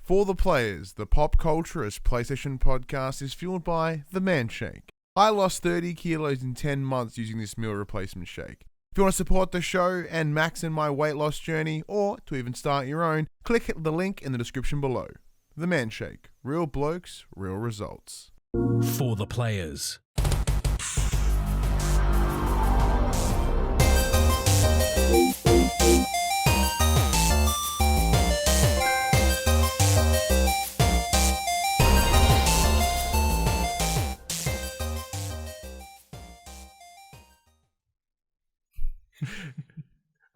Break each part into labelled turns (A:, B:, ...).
A: For the players, the pop culturist PlayStation podcast is fueled by the Man Shake. I lost 30 kilos in 10 months using this meal replacement shake. If you want to support the show and max in my weight loss journey, or to even start your own, click the link in the description below. The Man Shake. Real blokes, real results.
B: For the players.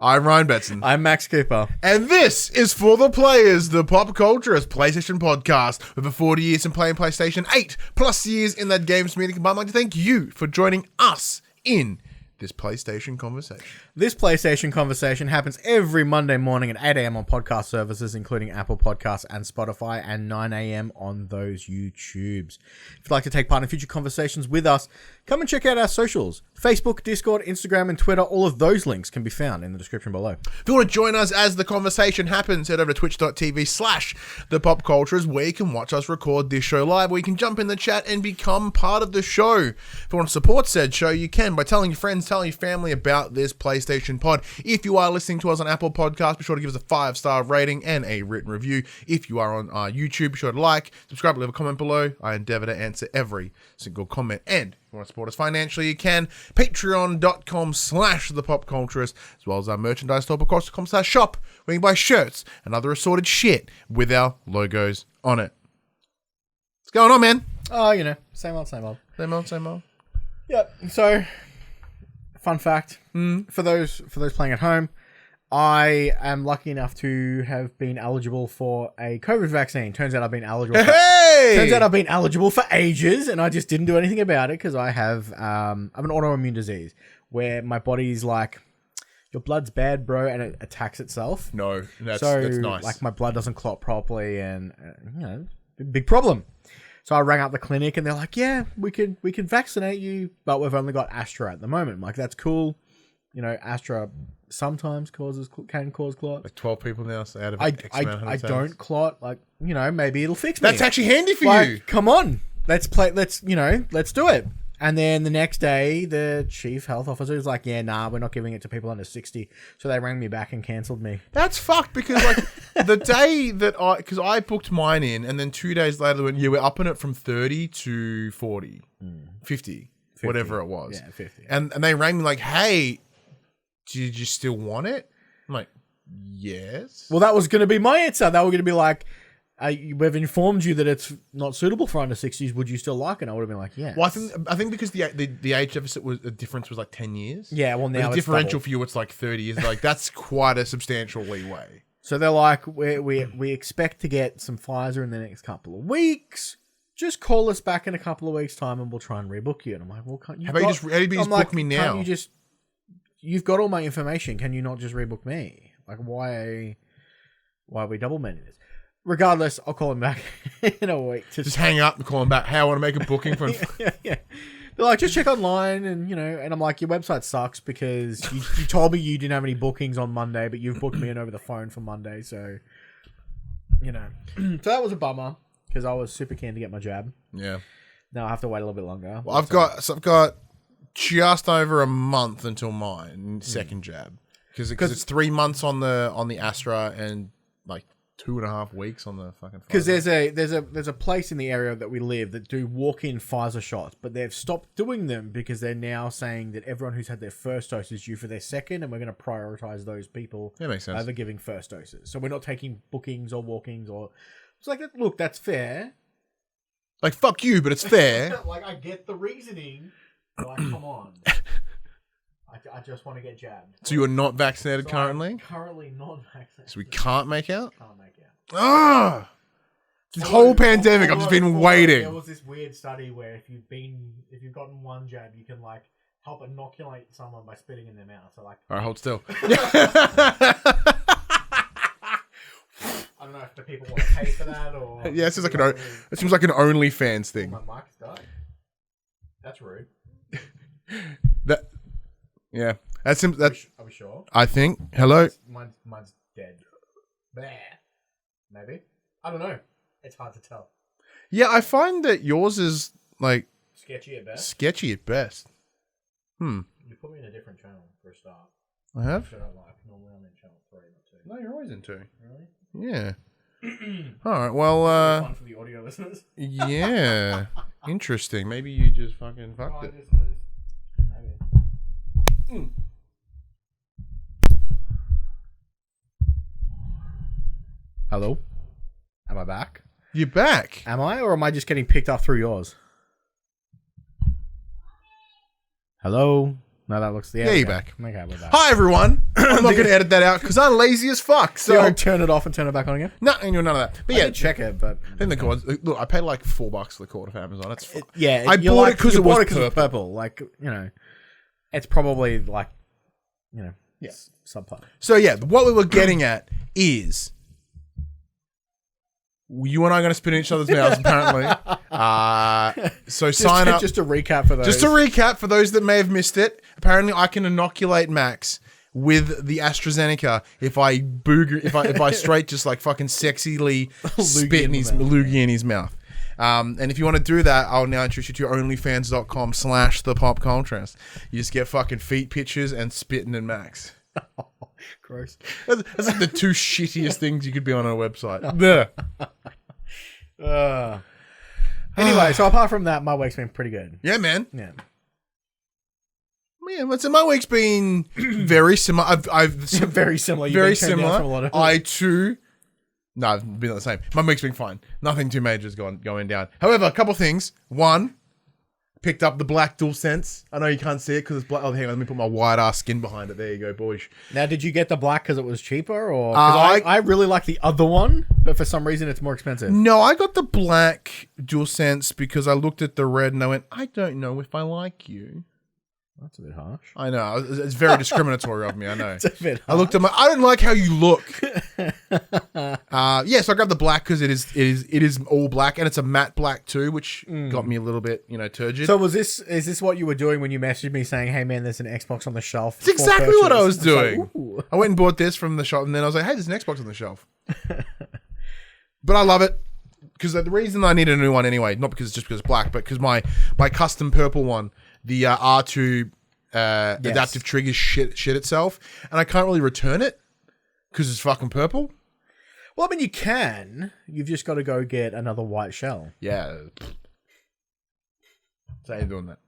A: I'm Ryan Betson.
C: I'm Max Cooper.
A: And this is For the Players, the pop culturist PlayStation podcast. With over 40 years in playing PlayStation, 8+ years in that games meeting. But I'd like to thank you for joining us in this PlayStation conversation.
C: This PlayStation conversation happens every Monday morning at 8 a.m. on podcast services, including Apple Podcasts and Spotify, and 9 a.m. on those YouTubes. If you'd like to take part in future conversations with us, come and check out our socials. Facebook, Discord, Instagram, and Twitter. All of those links can be found in the description below.
A: If you want to join us as the conversation happens, head over to twitch.tv/thepopcultures, where you can watch us record this show live, where you can jump in the chat and become part of the show. If you want to support said show, you can by telling your friends, telling your family about this PlayStation pod. If you are listening to us on Apple Podcasts, be sure to give us a 5-star rating and a written review. If you are on YouTube, be sure to like, subscribe, leave a comment below. I endeavor to answer every single comment. And if you want to support us financially, you can. Patreon.com/thepopculturist, as well as our merchandise store, across.com/shop, where you can buy shirts and other assorted shit with our logos on it. What's going on, man?
C: Oh, you know, same old, same old.
A: Same old, same old.
C: Yep. So, fun fact, for those playing at home, I am lucky enough to have been eligible for a COVID vaccine. Turns out I've been eligible. Turns out I've been eligible for ages, and I just didn't do anything about it because I have an autoimmune disease where my body's like, your blood's bad, bro, and it attacks itself.
A: No, that's nice.
C: Like my blood doesn't clot properly, and you know, big problem. So I rang up the clinic, and they're like, "Yeah, we can vaccinate you, but we've only got Astra at the moment." I'm like, that's cool. You know, Astra sometimes can cause clot.
A: Like 12 people now, so out of
C: I don't clot. Like, you know, maybe it'll fix me.
A: That's actually handy for
C: like,
A: you.
C: Come on, let's do it. And then the next day, the chief health officer was like, "Yeah, nah, we're not giving it to people under 60." So they rang me back and cancelled me.
A: That's fucked because, like, the day that because I booked mine in, and then 2 days later, they went, "Yeah, we're upping it from 30 to 40, 50, whatever it was."
C: Yeah, 50.
A: And they rang me like, "Hey, did you still want it?" I'm like, "Yes."
C: Well, that was going to be my answer. They were going to be like, we've informed you that it's not suitable for under 60s. Would you still like it? And I would have been like, yeah.
A: Well, I think because the age deficit was the difference was like 10 years.
C: Yeah, well, now
A: the
C: it's
A: differential
C: double.
A: for you, it's like 30 years. Like, that's quite a substantial leeway.
C: So they're like, we expect to get some Pfizer in the next couple of weeks. Just call us back in a couple of weeks' time and we'll try and rebook you. And I'm like, well, can't you?
A: How about you just book me now?
C: Can't you you've got all my information. Can you not just rebook me? Like, why are we double mending this? Regardless, I'll call him back in a week.
A: Just hang up and call him back. Hey, I want to make a booking for
C: yeah. They're like, just check online, and you know, and I'm like, your website sucks because you told me you didn't have any bookings on Monday, but you've booked me in over the phone for Monday, so you know. So that was a bummer because I was super keen to get my jab.
A: Yeah.
C: Now I have to wait a little bit longer.
A: Well, I've got just over a month until mine second jab because it's 3 months on the Astra and like 2.5 weeks on the fucking Pfizer.
C: Because there's a place in the area that we live that do walk-in Pfizer shots, but they've stopped doing them because they're now saying that everyone who's had their first dose is due for their second, and we're going to prioritize those people
A: that makes sense.
C: over giving first doses. So we're not taking bookings or walk-ins or it's like, look, that's fair.
A: Like, fuck you, but it's fair.
C: Like, I get the reasoning. Like, come on. I just want to get jabbed.
A: So you are not vaccinated currently?
C: I'm currently not vaccinated.
A: So we can't make out?
C: Can't make out.
A: Ah! This whole pandemic, I've just been waiting.
C: There was this weird study where if you've gotten one jab, you can like help inoculate someone by spitting in their mouth. So like,
A: all right, hold still.
C: I don't know if the people want to pay for that or.
A: Yeah, it seems like an OnlyFans thing.
C: My mic's died. That's rude.
A: Yeah, that's him. Are
C: we sure?
A: I think. Hello.
C: Mine's dead. Bleh. Maybe. I don't know. It's hard to tell.
A: Yeah, I find that yours is like
C: Sketchy at best.
A: sketchy at best.
C: You put me in a different channel for a start.
A: I have?
C: Which I don't like. Normally I'm in channel 3, not 2.
A: No, you're always in 2.
C: Really?
A: Yeah. Alright, well,
C: Fun for the audio listeners.
A: yeah. Interesting. Maybe you just fucking fucked it.
C: Maybe. Hello? Am I back?
A: You're back.
C: Am I, or am I just getting picked up through yours? Hello? No, that looks...
A: Yeah, you're back.
C: Okay, we're back.
A: Hi, everyone. I'm not going to edit that out because I'm lazy as fuck.
C: So
A: So,
C: I turn it off and turn it back on again?
A: no, none of that. But
C: I
A: yeah,
C: did check it, but...
A: I think the cord. Look, I paid like $4 for the cord of Amazon. It's fine.
C: Yeah,
A: I bought it because it was
C: purple. Like, you know, it's probably like, you know,
A: Yes.
C: subtitle.
A: So yeah, what we were getting at is you and I are going to spit in each other's mouths apparently. So sign up.
C: Just to recap for those.
A: Just to recap for those that may have missed it. Apparently, I can inoculate Max with the AstraZeneca if I straight just like fucking sexily spit in his loogie in his mouth. And if you want to do that, I'll now introduce you to onlyfans.com/thepopculturist. You just get fucking feet pictures and spitting in Max.
C: Gross.
A: That's like the two shittiest things you could be on a website.
C: Anyway, so apart from that, my week's been pretty good.
A: Yeah, man.
C: Yeah.
A: Man, what's my week's been very similar. I've
C: Very similar. You've
A: very
C: been turned down from a lot
A: similar.
C: of-
A: I too. No, it's been the same. My week's been fine. Nothing too major is going down. However, a couple things. One, picked up the black DualSense. I know you can't see it because it's black. Oh, hang on, let me put my white ass skin behind it. There you go, boys.
C: Now, did you get the black because it was cheaper, or 'cause I really like the other one, but for some reason it's more expensive?
A: No, I got the black DualSense because I looked at the red and I went, I don't know if I like you.
C: That's a bit harsh.
A: I know. It's very discriminatory of me. I know.
C: It's a bit
A: I looked at I don't like how you look. So I grabbed the black because it is all black and it's a matte black too, which got me a little bit, turgid.
C: So is this what you were doing when you messaged me saying, "Hey man, there's an Xbox on the shelf"?
A: It's exactly what I was doing.
C: Like, ooh.
A: I went and bought this from the shop and then I was like, hey, there's an Xbox on the shelf. But I love it because the reason I needed a new one anyway, not because it's black, but because my custom purple one, the R2 adaptive triggers shit itself, and I can't really return it because it's fucking purple.
C: Well, I mean, you can. You've just got to go get another white shell.
A: Yeah. So you're doing that.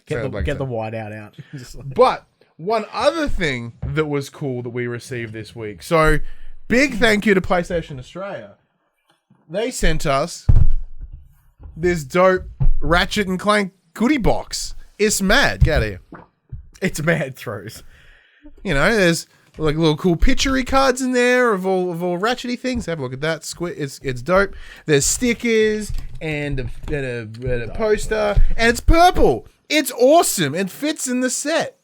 C: Get the white out. Just like-
A: But one other thing that was cool that we received this week. So big thank you to PlayStation Australia. They sent us this dope Ratchet and Clank goodie box. It's mad. Get out of here.
C: It's mad throws.
A: There's like little cool picture-y cards in there of all ratchety things. Have a look at that. It's dope. There's stickers and a poster, and it's purple. It's awesome. It fits in the set.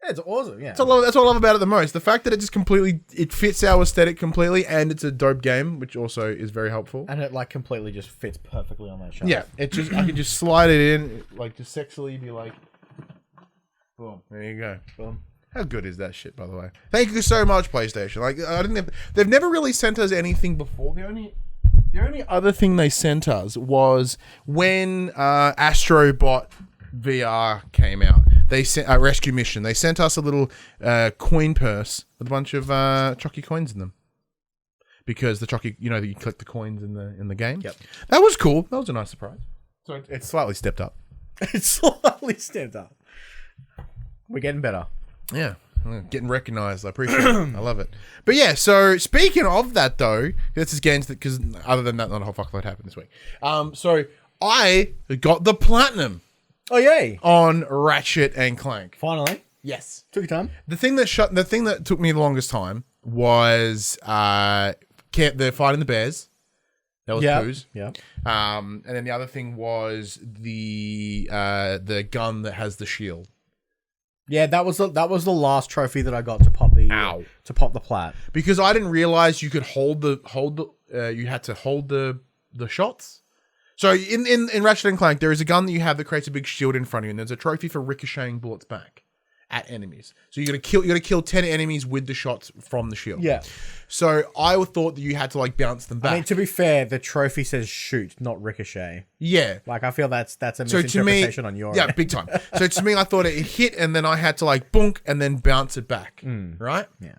C: Yeah, it's awesome. Yeah,
A: That's what I love about it the most. The fact that it fits our aesthetic completely, and it's a dope game, which also is very helpful.
C: and it like completely just fits perfectly on that shelf.
A: Yeah, I can just slide it in, like just sexily be like, boom, there you go, boom. How good is that shit, by the way? Thank you so much, PlayStation. Like, I didn't. They've never really sent us anything before. The only other thing they sent us was when Astrobot VR came out. They sent a rescue mission. They sent us a little coin purse with a bunch of Chocky coins in them. Because the Chocky, that you collect the coins in the game.
C: Yep.
A: That was cool. That was a nice surprise. So it's slightly stepped up.
C: It's slightly stepped up. We're getting better.
A: Yeah. Getting recognized. I appreciate it. I love it. But yeah, so speaking of that though, let's just get into because other than that, not a whole fuckload happened this week. So I got the platinum.
C: Oh yay!
A: On Ratchet and Clank.
C: Finally,
A: yes.
C: took your time.
A: The thing that took me the longest time was they're fighting the bears. That was Poos.
C: Yeah.
A: And then the other thing was the gun that has the shield.
C: Yeah, that was the last trophy that I got to pop the plat.
A: Because I didn't realize you could you had to hold the shots. So in Ratchet and Clank, there is a gun that you have that creates a big shield in front of you, and there's a trophy for ricocheting bullets back. at enemies. So you gotta kill 10 enemies with the shots from the shield.
C: Yeah.
A: So I thought that you had to like bounce them back.
C: I mean, to be fair, the trophy says shoot, not ricochet.
A: Yeah.
C: Like, I feel that's a
A: So to
C: misinterpretation
A: me,
C: on your
A: yeah,
C: end.
A: big time. So to me, I thought it hit and then I had to like bonk and then bounce it back. Right?
C: Yeah.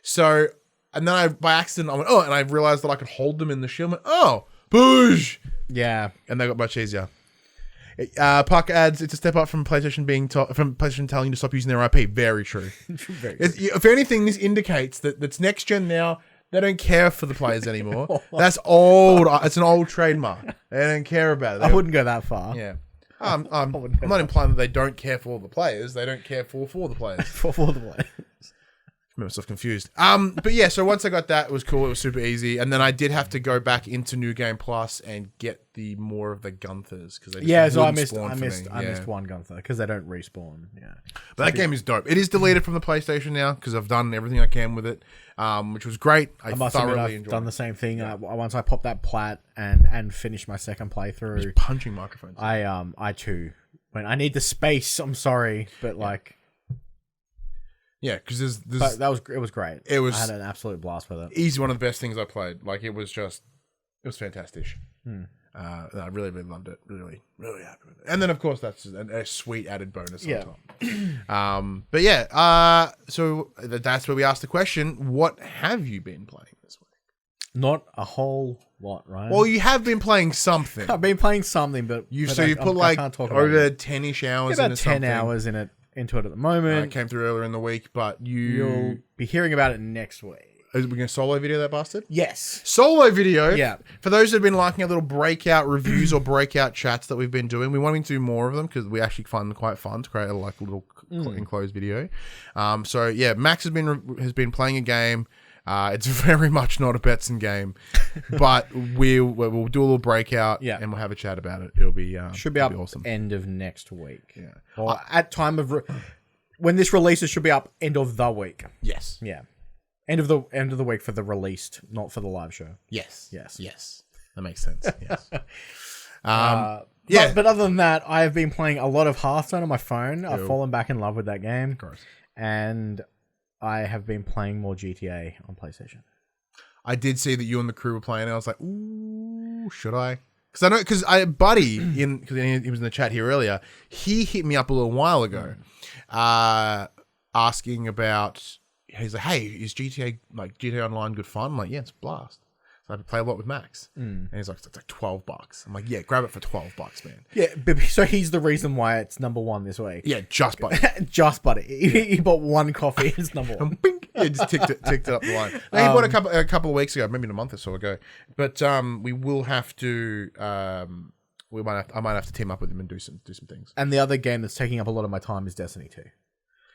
A: So, and then I, by accident, I went, oh, and I realized that I could hold them in the shield. I went, oh, push.
C: Yeah.
A: And they got much easier. Puck adds, it's a step up from PlayStation telling you to stop using their IP. Very true.
C: Very
A: If anything, this indicates that that's next gen now. They don't care for the players anymore. That's old. It's an old trademark. They don't care about it.
C: I wouldn't go that far.
A: Yeah. I'm not implying that they don't care for all the players. They don't care for the players.
C: for the play.
A: I made myself confused. But yeah, so once I got that, it was cool. It was super easy. And then I did have to go back into New Game Plus and get the more of the Gunthers because
C: So I missed one Gunther because they don't respawn. Yeah,
A: but that game is dope. It is deleted from the PlayStation now because I've done everything I can with it, which was great. I
C: must
A: thoroughly
C: admit, I've
A: enjoyed
C: done
A: it.
C: the same thing. Once I popped that plat and finished my second playthrough,
A: Just punching microphones.
C: I too when I need the space. I'm sorry, but like.
A: Yeah, because there's
C: But it was great.
A: It was
C: I had an absolute blast with it.
A: easily one of the best things I played. Like it was fantastic. I really loved it. Really happy with it. And then of course that's a sweet added bonus on top. But yeah, so that's where we asked the question: what have you been playing this week?
C: Not a whole lot, right?
A: Well, you have been playing something.
C: I've been playing something, but
A: You
C: I
A: put like
C: can't talk about
A: over
C: it.
A: 10-ish hours
C: About
A: into
C: 10
A: something.
C: hours into it at the moment.
A: It came through earlier in the week, but
C: You'll be hearing about it next week.
A: Are we going to solo video that bastard?
C: Yes.
A: Solo video.
C: Yeah.
A: For those that have been liking our little breakout reviews or breakout chats that we've been doing, we want to do more of them because we actually find them quite fun to create a little enclosed video. So yeah, Max has been playing a game. It's very much not a Betson game, but we'll do a little breakout and we'll have a chat about it. It'll be
C: Should be up
A: awesome.
C: end of next week.
A: Yeah.
C: Or at time of when this releases, should be up end of the week.
A: Yes.
C: Yeah. End of the week for the released, not for the live show.
A: Yes.
C: Yes.
A: Yes. That makes sense. Yes.
C: But other than that, I have been playing a lot of Hearthstone on my phone. I've fallen back in love with that game.
A: Of course. And
C: I have been playing more GTA on PlayStation.
A: I did see that you and the crew were playing. And I was like, ooh, should I? Because Buddy, because he was in the chat here earlier, he hit me up a little while ago, asking about. He's like, hey, is GTA Online good fun? I'm like, yeah, it's a blast. So I play a lot with Max, and he's like, it's like $12. I'm like, yeah, grab it for $12, man.
C: Yeah, but so he's the reason why it's number one this week.
A: Yeah, just Buddy.
C: Just Buddy. He bought one coffee. It's number one.
A: And bing, yeah, just ticked it up the line. No, he bought a couple of weeks ago, maybe a month or so ago. But we will have to. I might have to team up with him and do some things.
C: And the other game that's taking up a lot of my time is Destiny 2.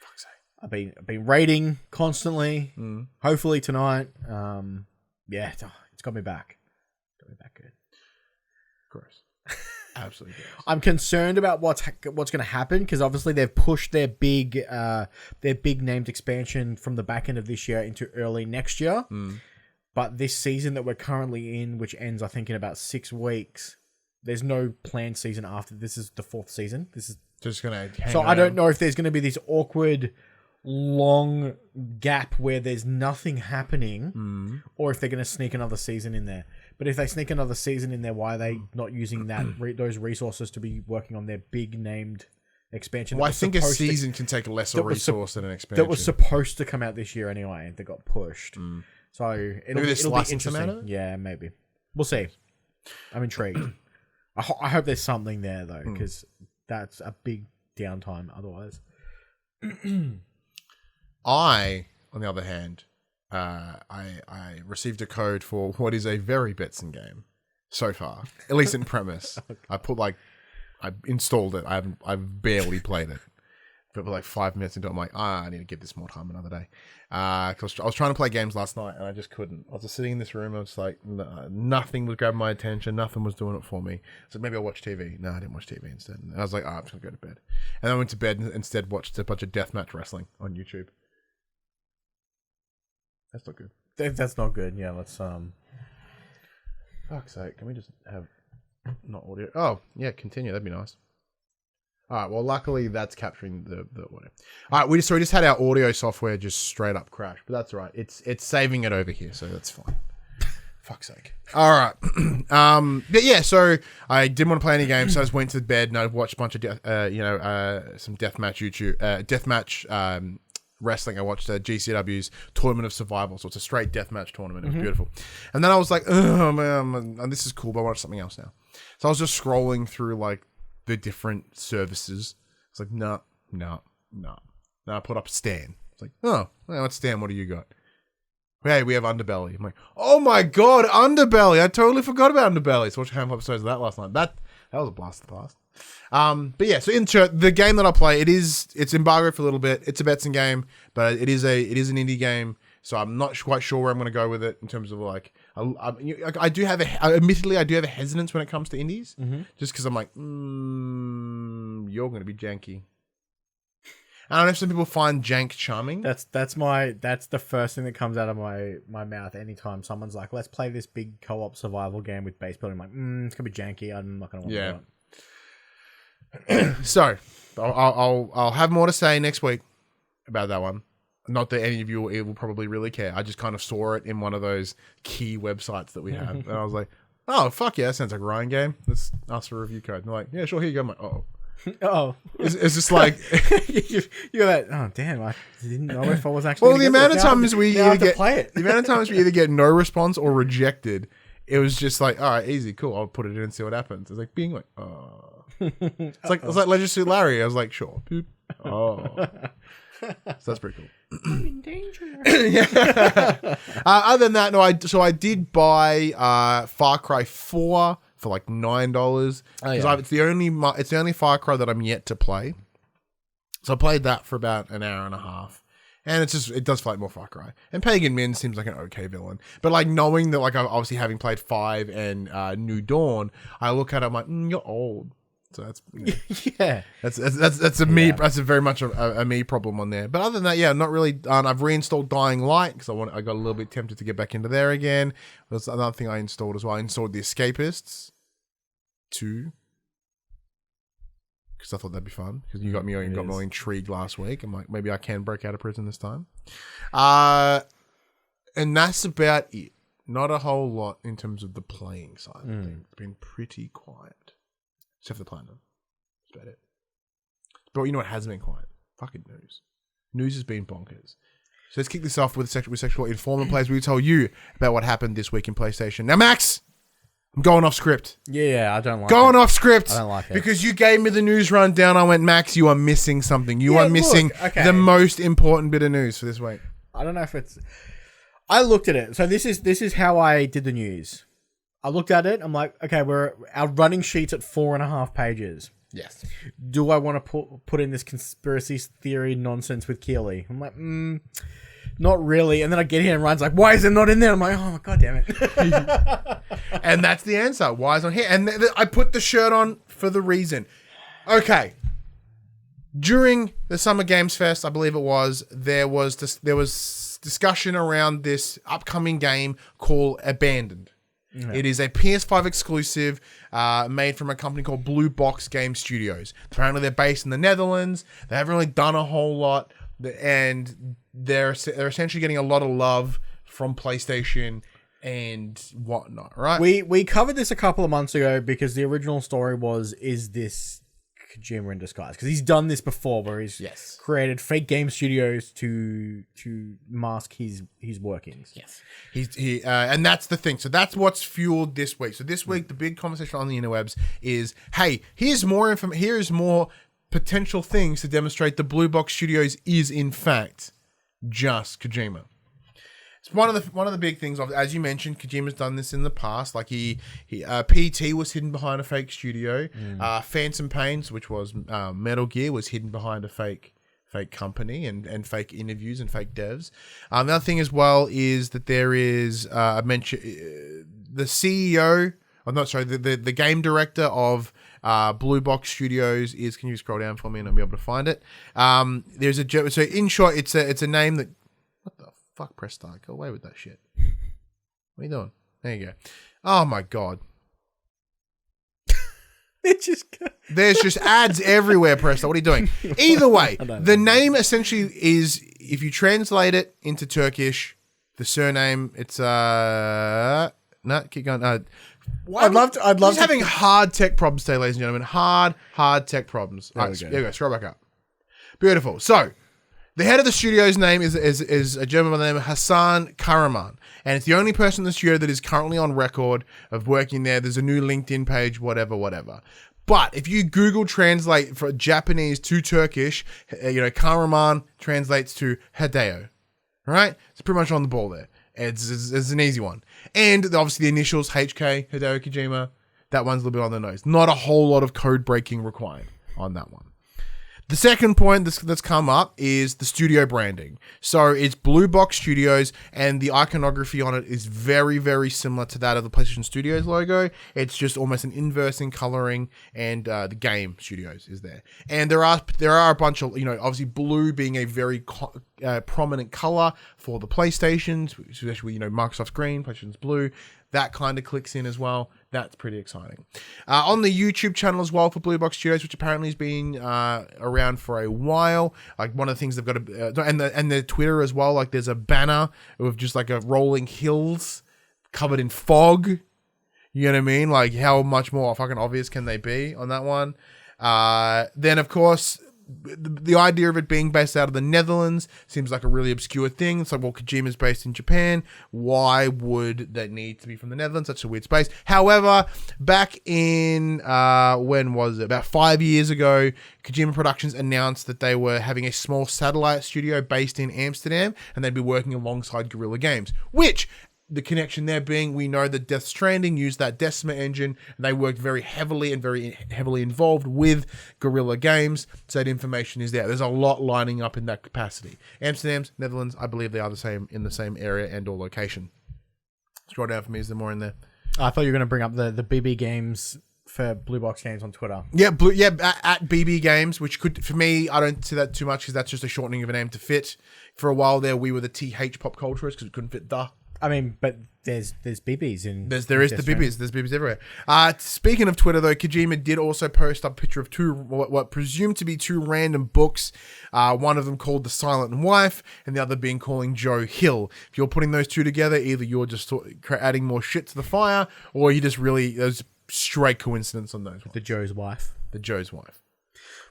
C: Fuck's sake. I've been raiding constantly. Hopefully tonight. Yeah, it's got me back. Got me back good.
A: Gross. Absolutely gross.
C: I'm concerned about what's going to happen because obviously they've pushed their big named expansion from the back end of this year into early next year. But this season that we're currently in, which ends I think in about 6 weeks, there's no planned season after. This is the 4th season. This is
A: just gonna.
C: I don't know if there's going to be this awkward long gap where there's nothing happening, or if they're going to sneak another season in there. But if they sneak another season in there, why are they not using those resources to be working on their big named expansion?
A: Well, I think a season can take less resource than an expansion.
C: That was supposed to come out this year anyway, and they got pushed. So it'll be interesting. Yeah, maybe. We'll see. I'm intrigued. I hope there's something there though, because that's a big downtime otherwise.
A: I, on the other hand, I received a code for what is a very Betson game so far, at least in premise. Okay. I installed it. I've barely played it. But like 5 minutes into it, I'm like, I need to give this more time another day. Because I was trying to play games last night and I just couldn't. I was just sitting in this room. I was like, nothing was grabbing my attention. Nothing was doing it for me. So maybe I'll watch TV. No, I didn't watch TV instead. And I was like, I'm just going to go to bed. And then I went to bed and instead watched a bunch of deathmatch wrestling on YouTube. That's not good.
C: That's not good. Yeah, let's
A: Fuck's sake, can we just have not audio? Oh, yeah, continue. That'd be nice. All right. Well, luckily that's capturing the whatever. All right. We just had our audio software just straight up crash, but that's all right. It's saving it over here, so that's fine. Fuck's sake. All right. But yeah, so I didn't want to play any games, so I just went to bed and I watched a bunch of some deathmatch wrestling. I watched GCW's Tournament of Survival, so it's a straight deathmatch tournament. It was beautiful. And then I was like, oh man, and this is cool, but I want something else now. So I was just scrolling through like the different services. It's like, no. Then I put up Stan. It's like, oh, well, what's Stan? What do you got? Hey, we have Underbelly. I'm like, oh my god, Underbelly! I totally forgot about Underbelly. So I watched a handful of episodes of that last night. That was a blast of the past. But yeah, so the game that I play, it's embargoed for a little bit. It's a Betson game, but it is an indie game. So I'm not quite sure where I'm going to go with it in terms of like, I do have admittedly I do have a hesitance when it comes to indies, just because I'm like, you're going to be janky. I don't know if some people find jank charming.
C: That's the first thing that comes out of my mouth anytime someone's like, let's play this big co-op survival game with base building. I'm like, it's gonna be janky. I'm not gonna want to do it.
A: So I'll have more to say next week about that one. Not that any of you will probably really care. I just kind of saw it in one of those key websites that we have, and I was like, oh fuck yeah, that sounds like a Ryan game. Let's ask for a review code. And they're like, yeah, sure, here you go. I'm like, oh.
C: Oh,
A: it's just like
C: you're like, oh damn, I didn't know if I was actually.
A: Well, the amount of times we either
C: play it.
A: The amount of times we either get no response or rejected, it was just like, all right, easy, cool. I'll put it in and see what happens. It's like being like, oh, it's like Leisure Suit Larry. I was like, sure, boop. Oh, so that's pretty cool.
C: I'm in danger.
A: Yeah. Other than that, no, I did buy Far Cry 4 for like $9 because it's the only Far Cry that I'm yet to play. So I played that for about an hour and a half, and it does feel like more Far Cry. And Pagan Min seems like an okay villain, but like knowing that, like obviously having played 5 and New Dawn, I look at it, I'm like, you're old. So that's
C: yeah,
A: that's a me. That's a very much a me problem on there. But other than that, yeah, not really. I've reinstalled Dying Light because I got a little bit tempted to get back into there again. That's another thing I installed as well. I installed The Escapists 2 because I thought that'd be fun. Because you got me all intrigued last week. I'm like, maybe I can break out of prison this time. And that's about it. Not a whole lot in terms of the playing side of things. It's been pretty quiet. Except for the platinum. That's about it. But you know what has been quiet? Fucking news. News has been bonkers. So let's kick this off with sexual informant plays. We tell you about what happened this week in PlayStation. Now, Max, I'm going off script.
C: Yeah, I don't like
A: Going off script.
C: I don't like it.
A: Because you gave me the news rundown. I went, Max, you are missing something. You are missing the most important bit of news for this week.
C: I don't know if it's... I looked at it. So this is how I did the news. I looked at it. I'm like, okay, our running sheet's at 4.5 pages.
A: Yes.
C: Do I want to put in this conspiracy theory nonsense with Keeley? I'm like, not really. And then I get here and Ryan's like, why is it not in there? I'm like, oh, god damn it.
A: And that's the answer. Why is it on here? And I put the shirt on for the reason. Okay. During the Summer Games Fest, I believe it was, there was discussion around this upcoming game called Abandoned. Yeah. It is a PS5 exclusive made from a company called Blue Box Game Studios. Apparently, they're based in the Netherlands. They haven't really done a whole lot, and they're essentially getting a lot of love from PlayStation and whatnot. Right?
C: We covered this a couple of months ago because the original story is this Kojima in disguise? Because he's done this before, where he's created fake game studios to mask his workings.
A: Yes, and that's the thing. So that's what's fueled this week. So this week, the big conversation on the interwebs is, hey, here's more potential things to demonstrate the Blue Box Studios is in fact just Kojima. It's one of the big things. As you mentioned, Kojima's done this in the past. Like PT was hidden behind a fake studio. Phantom Pains, which was Metal Gear, was hidden behind a fake company and fake interviews and fake devs. The other thing as well is that there is I mentioned the CEO. I'm not sorry. The game director of Blue Box Studios is. Can you scroll down for me and I'll be able to find it? There's a so in short, it's a name that. What the fuck, press start. Go away with that shit. What are you doing? There you go. Oh my god. There's just ads everywhere, Presto. What are you doing? Either way, the name essentially is, if you translate it into Turkish, the surname, it's no, keep going.
C: I'd love
A: He's having hard tech problems today, ladies and gentlemen. Hard tech problems. All right, there we go. Scroll back up. Beautiful. So, the head of the studio's name is a German by the name of Hassan Karaman. And it's the only person in the studio that is currently on record of working there. There's a new LinkedIn page, whatever. But if you Google translate for Japanese to Turkish, Karaman translates to Hideo. All right? It's pretty much on the ball there. It's an easy one. And obviously the initials, HK, Hideo Kojima, that one's a little bit on the nose. Not a whole lot of code breaking required on that one. The second point that's come up is the studio branding. So it's Blue Box Studios, and the iconography on it is very, very similar to that of the PlayStation Studios logo. It's just almost an inverse in coloring, and the game studios is there. And there are a bunch of, obviously blue being a very prominent color for the PlayStations, especially, Microsoft's green, PlayStation's blue. That kind of clicks in as well. That's pretty exciting. On the YouTube channel as well for Blue Box Studios, which apparently has been around for a while. Like, one of the things they've got to, and their Twitter as well. Like, there's a banner with just like a rolling hills covered in fog. You know what I mean? Like, how much more fucking obvious can they be on that one? Then of course, the idea of it being based out of the Netherlands seems like a really obscure thing. It's like, well, Kojima's based in Japan. Why would that need to be from the Netherlands? That's a weird space. However, back in, when was it? About 5 years ago, Kojima Productions announced that they were having a small satellite studio based in Amsterdam, and they'd be working alongside Guerrilla Games, which... the connection there being, we know that Death Stranding used that Decima engine, and they worked very heavily involved with Guerrilla Games, so that information is there. There's a lot lining up in that capacity. Amsterdam's, Netherlands, I believe they are in the same area and or location. Scroll down for me, is there more in there?
C: I thought you were going to bring up the BB Games for Blue Box Games on Twitter.
A: Yeah, at BB Games, which could, for me, I don't see that too much, because that's just a shortening of a name to fit. For a while there, we were the TH pop culturists, because it couldn't fit the.
C: I mean, but there's BBs in...
A: There is the BBs. There's BBs everywhere. Speaking of Twitter, though, Kojima did also post up a picture of what presumed to be two random books. One of them called The Silent Wife, and the other being calling Joe Hill. If you're putting those two together, either you're just adding more shit to the fire, or you just really... There's straight coincidence on those ones.
C: The Joe's wife.
A: The Joe's wife.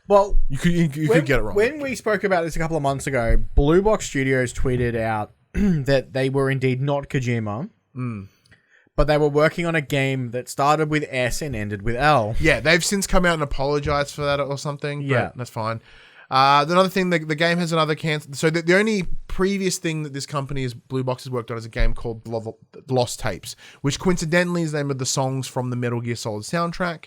C: Well...
A: You could get it wrong.
C: When we spoke about this a couple of months ago, Blue Box Studios tweeted out that they were indeed not Kojima, but they were working on a game that started with S and ended with L.
A: Yeah, they've since come out and apologized for that or something.
C: Yeah,
A: that's fine. Another thing, the game has another cancel. So the only previous thing that this company Blue Box has worked on is a game called Lost Tapes, which coincidentally is the name of the songs from the Metal Gear Solid soundtrack.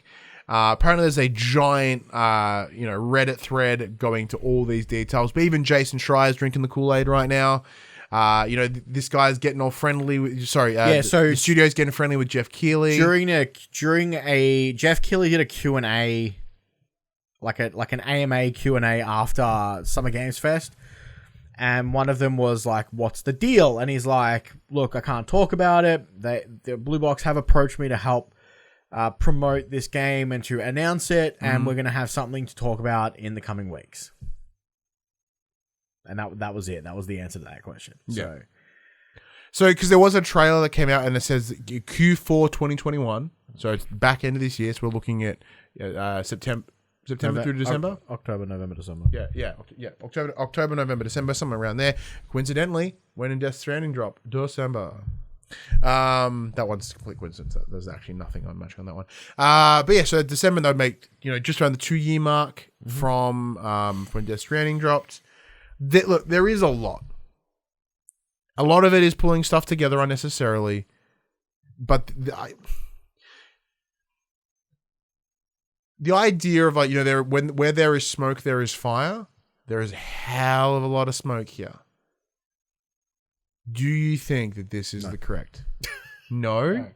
A: Apparently there's a giant, Reddit thread going to all these details, but even Jason Schreier's drinking the Kool-Aid right now. This guy's getting all friendly with, so the studio's getting friendly with Jeff Keighley.
C: During a Jeff Keighley did a Q&A, like an AMA Q&A after Summer Games Fest. And one of them was like, what's the deal? And he's like, look, I can't talk about it. The Blue Box have approached me to help promote this game and to announce it. And we're going to have something to talk about in the coming weeks. And that was it. That was the answer to that question.
A: Yeah. So, because there was a trailer that came out and it says Q4 2021. So it's back end of this year. So we're looking at September through December?
C: October, November, December.
A: Yeah. October, November, December, somewhere around there. Coincidentally, when in Death Stranding drop, December. That one's a complete coincidence. There's actually nothing on much on that one. But yeah, so December they'd make, just around the 2-year mark from when Death Stranding dropped. Look, there is a lot. A lot of it is pulling stuff together unnecessarily, but the idea of where there is smoke, there is fire. There is a hell of a lot of smoke here. Do you think that this is the correct? No?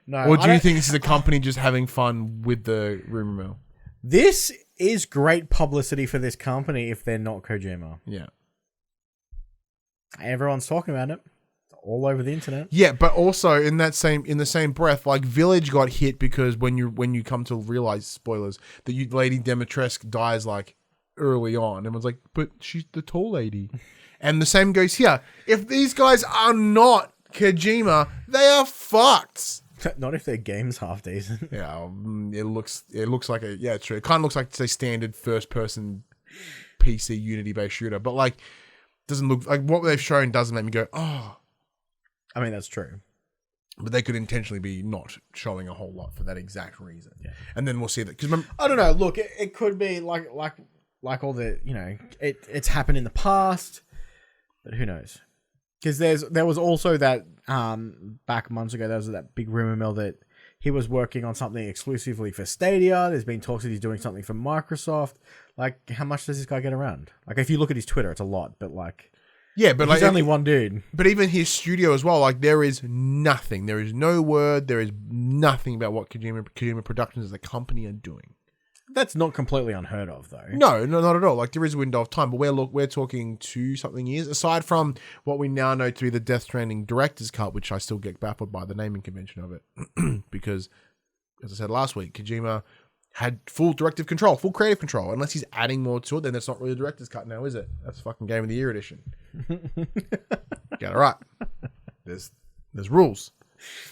C: No.
A: Or do you think this is a company just having fun with the rumor mill?
C: This is great publicity for this company if they're not Kojima.
A: Yeah.
C: Everyone's talking about it. It's all over the internet.
A: Yeah, but also in the same breath, like Village got hit because when you come to realize, spoilers, that Lady Dimitrescu dies like early on, and was like, but she's the tall lady. And the same goes here. If these guys are not Kojima, they are fucked.
C: Not if their game's half decent.
A: Yeah, it looks like true. It kind of looks like it's a standard first person PC Unity based shooter, but like doesn't look like what they've shown doesn't make me go, oh.
C: I mean, that's true.
A: But they could intentionally be not showing a whole lot for that exact reason.
C: Yeah.
A: And then we'll see that. Because
C: I don't know. Look, it could be like all the, it's happened in the past, but who knows? Because there was also that, back months ago, there was that big rumor mill that he was working on something exclusively for Stadia. There's been talks that he's doing something for Microsoft. Like, how much does this guy get around? Like, if you look at his Twitter, it's a lot, but like...
A: Yeah, but
C: he's
A: like
C: only one dude.
A: But even his studio as well, like there is nothing. There is no word. There is nothing about what Kojima Productions as a company are doing.
C: That's not completely unheard of, though.
A: No, not at all. Like there is a window of time, but we're talking 2-something years. Aside from what we now know to be the Death Stranding director's cut, which I still get baffled by the naming convention of it, because as I said last week, Kojima had full directive control, full creative control. Unless he's adding more to it, then that's not really a director's cut now, is it? That's fucking Game of the Year edition. Get it right. There's rules.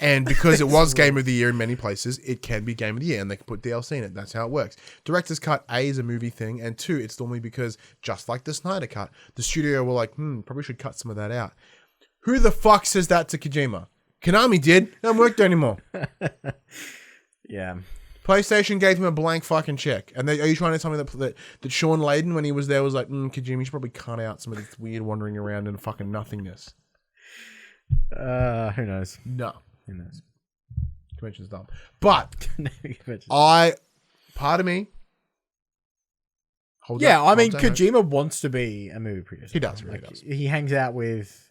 A: And because it was Game of the Year in many places, it can be Game of the Year, and they can put DLC in it. That's how it works. Director's cut, A, is a movie thing, and 2, it's normally because, just like the Snyder cut, the studio were like, probably should cut some of that out. Who the fuck says that to Kojima? Konami did. It don't work there anymore.
C: Yeah.
A: PlayStation gave him a blank fucking check. And are you trying to tell me that Sean Layden, when he was there, was like, Kojima, you should probably cut out some of this weird wandering around in fucking nothingness?
C: Who knows?
A: No.
C: Who knows?
A: Convention's dumb. But, part of me...
C: Kojima wants to be a movie producer.
A: He does, really does.
C: He hangs out with...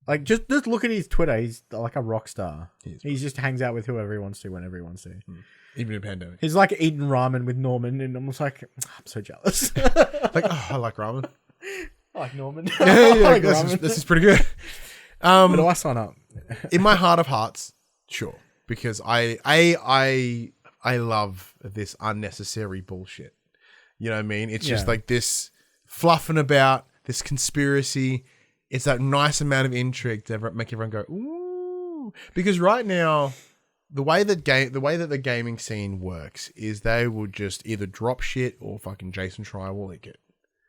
C: Like, just look at his Twitter. He's like a rock star. He just hangs out with whoever he wants to, whenever he wants to.
A: Even in a pandemic.
C: He's like eating ramen with Norman, and I'm just like, I'm so jealous.
A: Like, I like ramen.
C: I like Norman.
A: Yeah,
C: I like
A: this is pretty good.
C: But do I sign up?
A: In my heart of hearts, sure. Because I love this unnecessary bullshit. You know what I mean? It's just like this fluffing about, this conspiracy. It's that nice amount of intrigue to make everyone go, ooh. Because right now, the way that the gaming scene works is they will just either drop shit or fucking Jason Schreier will leak it.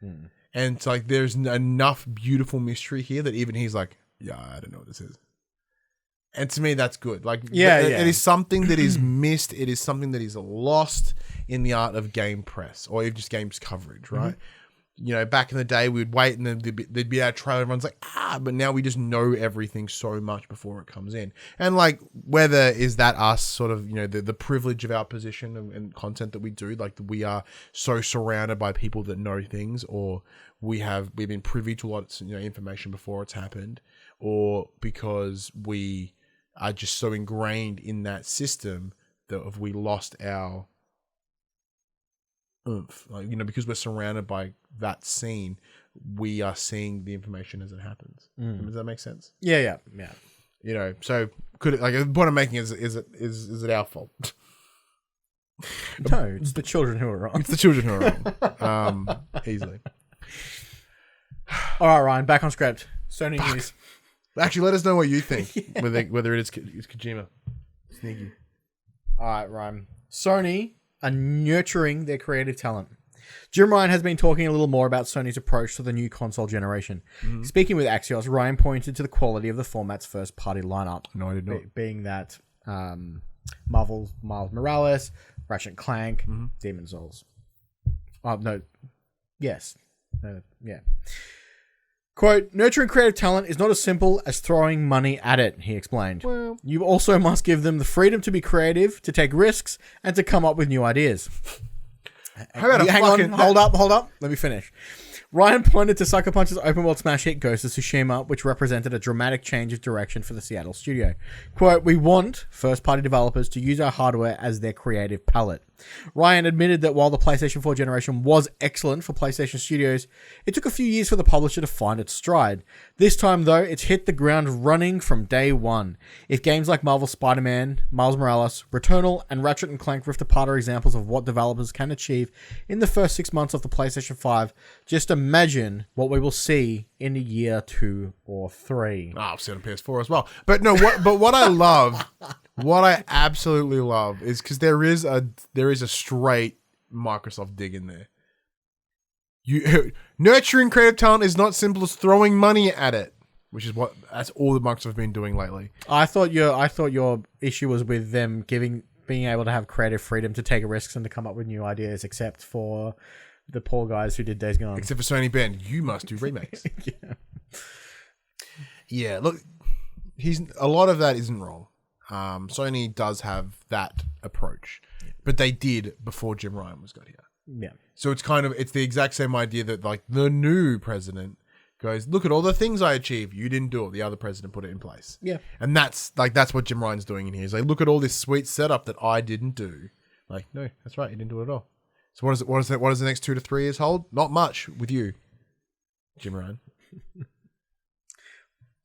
A: And it's like there's enough beautiful mystery here that even he's like, yeah, I don't know what this is. And to me, that's good. Like, it is something that is missed. It is something that is lost in the art of game press or even just games coverage, right? You know, back in the day, we'd wait and then there'd be our trailer. Everyone's like, but now we just know everything so much before it comes in. And like, whether is that us sort of, the privilege of our position and content that we do, like we are so surrounded by people that know things, or we've been privy to a lot of information before it's happened, or because we are just so ingrained in that system that if we lost our oomph, because we're surrounded by that scene, we are seeing the information as it happens. Does that make sense?
C: Yeah.
A: So could it, like, the point I'm making is it our fault?
C: No, it's the children who are wrong.
A: It's the children who are wrong. Easily.
C: All right, Ryan, back on script. Sony news.
A: Actually, let us know what you think. Whether it's Kojima. Sneaky.
C: All right, Ryan. Sony are nurturing their creative talent. Jim Ryan has been talking a little more about Sony's approach to the new console generation. Speaking with Axios, Ryan pointed to the quality of the format's first-party lineup.
A: No, I did not.
C: Being that Marvel's Miles Morales, Ratchet Clank, Demon's Souls. Oh, no. Yes. Yeah. Quote, nurturing creative talent is not as simple as throwing money at it, he explained. Well, you also must give them the freedom to be creative, to take risks, and to come up with new ideas.
A: Hang on,
C: hold up. Let me finish. Ryan pointed to Sucker Punch's open world smash hit Ghost of Tsushima, which represented a dramatic change of direction for the Seattle studio. Quote, "We want first-party developers to use our hardware as their creative palette." Ryan admitted that while the PlayStation 4 generation was excellent for PlayStation studios, it took a few years for the publisher to find its stride. This time, though, it's hit the ground running from day one. If games like Marvel Spider-Man, Miles Morales, Returnal, and Ratchet & Clank Rift Apart are examples of what developers can achieve in the first 6 months of the PlayStation 5, just imagine what we will see in a year 2 or 3.
A: Oh, I've seen on PS4 as well. But no, what I love, what I absolutely love is because there is a straight Microsoft dig in there. Nurturing creative talent is not simple as throwing money at it, which is that's all that Microsoft have been doing lately.
C: I thought your issue was with them being able to have creative freedom to take risks and to come up with new ideas, except for the poor guys who did Days Gone.
A: Except for Sony Ben, you must do remakes. Yeah, look, a lot of that isn't wrong. Sony does have that approach, but they did before Jim Ryan got here.
C: Yeah.
A: So it's the exact same idea that like the new president goes, look at all the things I achieved. You didn't do it. The other president put it in place.
C: Yeah.
A: And that's what Jim Ryan's doing in here. He's like, look at all this sweet setup that I didn't do. Like, no, that's right. You didn't do it at all. So what does the next 2 to 3 years hold? Not much with you, Jim Ryan.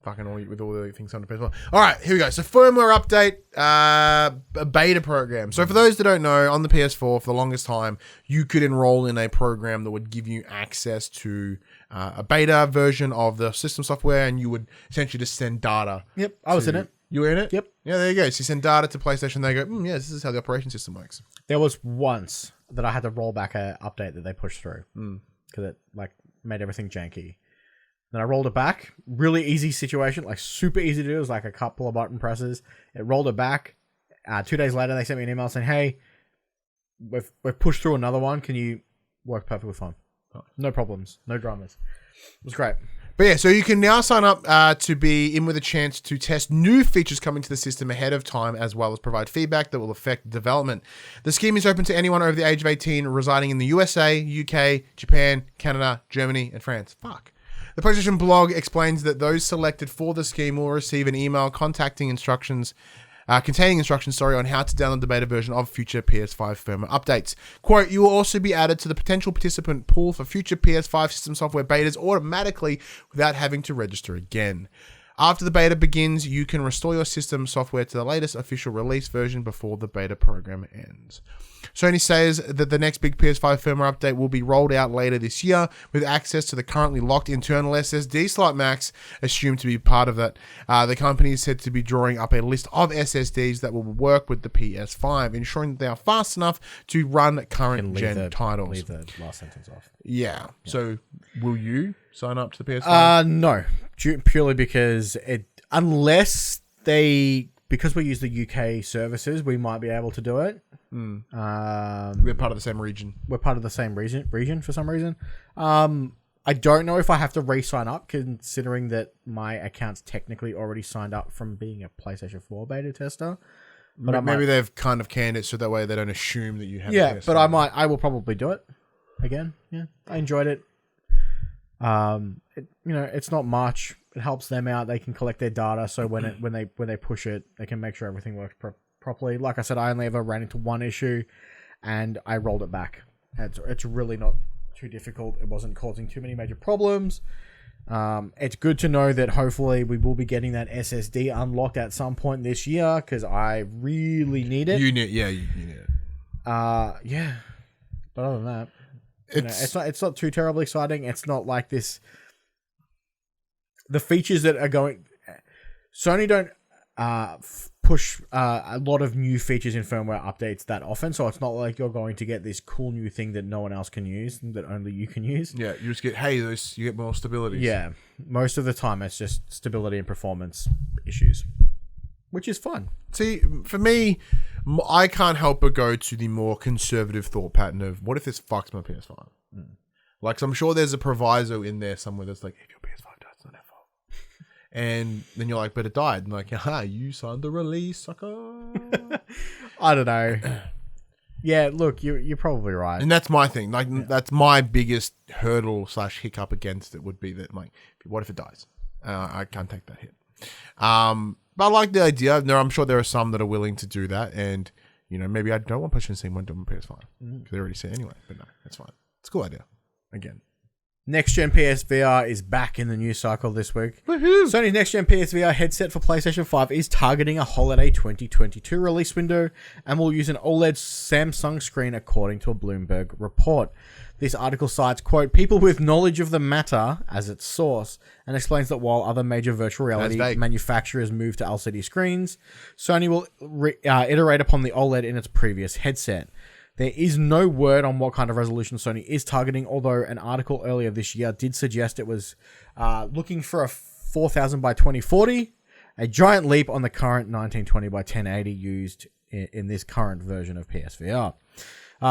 A: Fucking with all the things on the PS4. All right, here we go. So firmware update, a beta program. So for those that don't know, on the PS4 for the longest time, you could enroll in a program that would give you access to a beta version of the system software, and you would essentially just send data.
C: Yep, I was in it.
A: You were in it?
C: Yep.
A: Yeah, there you go. So you send data to PlayStation, they go, yeah, this is how the operation system works.
C: There was once that I had to roll back an update that they pushed through because it like made everything janky. Then I rolled it back. Really easy situation, like super easy to do. It was like a couple of button presses. It rolled it back. 2 days later, they sent me an email saying, "Hey, we've pushed through another one. Can you work perfectly fine? No problems, no dramas." It was great.
A: But yeah, so you can now sign up to be in with a chance to test new features coming to the system ahead of time, as well as provide feedback that will affect development. The scheme is open to anyone over the age of 18 residing in the USA, UK, Japan, Canada, Germany, and France. Fuck. The PlayStation blog explains that those selected for the scheme will receive an email containing instructions on how to download the beta version of future PS5 firmware updates. Quote, "You will also be added to the potential participant pool for future PS5 system software betas automatically without having to register again. After the beta begins, you can restore your system software to the latest official release version before the beta program ends." Sony says that the next big PS5 firmware update will be rolled out later this year, with access to the currently locked internal SSD slot Max assumed to be part of it. The company is said to be drawing up a list of SSDs that will work with the PS5, ensuring that they are fast enough to run current gen titles.
C: Leave the last sentence off.
A: Yeah. So, will you sign up to the PS5?
C: No, purely because because we use the UK services, we might be able to do it.
A: We're part of the same region.
C: We're part of the same region for some reason. I don't know if I have to re-sign up, considering that my account's technically already signed up from being a PlayStation 4 beta tester.
A: But maybe they've kind of canned it so that way they don't assume that you have.
C: Yeah, but I will probably do it again. Yeah, I enjoyed it. It's not much. It helps them out. They can collect their data, so when they push it, they can make sure everything works properly. Like I said, I only ever ran into one issue, and I rolled it back. It's really not too difficult. It wasn't causing too many major problems. It's good to know that hopefully we will be getting that SSD unlocked at some point this year, because I really need it.
A: You need it.
C: Yeah. But other than that, it's not too terribly exciting. It's not like this. The features that are going, Sony don't push a lot of new features in firmware updates that often, so it's not like you're going to get this cool new thing that no one else can use, that only you can use.
A: Yeah, you just get, you get more stability.
C: Yeah, most of the time it's just stability and performance issues, which is fun.
A: See, for me, I can't help but go to the more conservative thought pattern of, what if this fucks my PS5? Like, so I'm sure there's a proviso in there somewhere that's like, if your PS5 dies, it's not our fault. And then you're like, but it died. And like, you signed the release, sucker.
C: I don't know. Yeah, look, you're probably right.
A: And that's my thing. Like, that's my biggest hurdle / hiccup against it would be that, like, what if it dies? I can't take that hit. But I like the idea. I'm sure there are some that are willing to do that. And, you know, maybe I don't want PlayStation 5 want to do it on PS5. Because they already say anyway. But no, that's fine. It's a cool idea. Again.
C: Next-gen PSVR is back in the news cycle this week.
A: Woohoo!
C: Sony's next-gen PSVR headset for PlayStation 5 is targeting a holiday 2022 release window and will use an OLED Samsung screen, according to a Bloomberg report. This article cites, quote, people with knowledge of the matter as its source, and explains that while other major virtual reality manufacturers move to LCD screens, Sony will iterate upon the OLED in its previous headset. There is no word on what kind of resolution Sony is targeting, although an article earlier this year did suggest it was looking for a 4000 by 2040, a giant leap on the current 1920 by 1080 used in this current version of PSVR.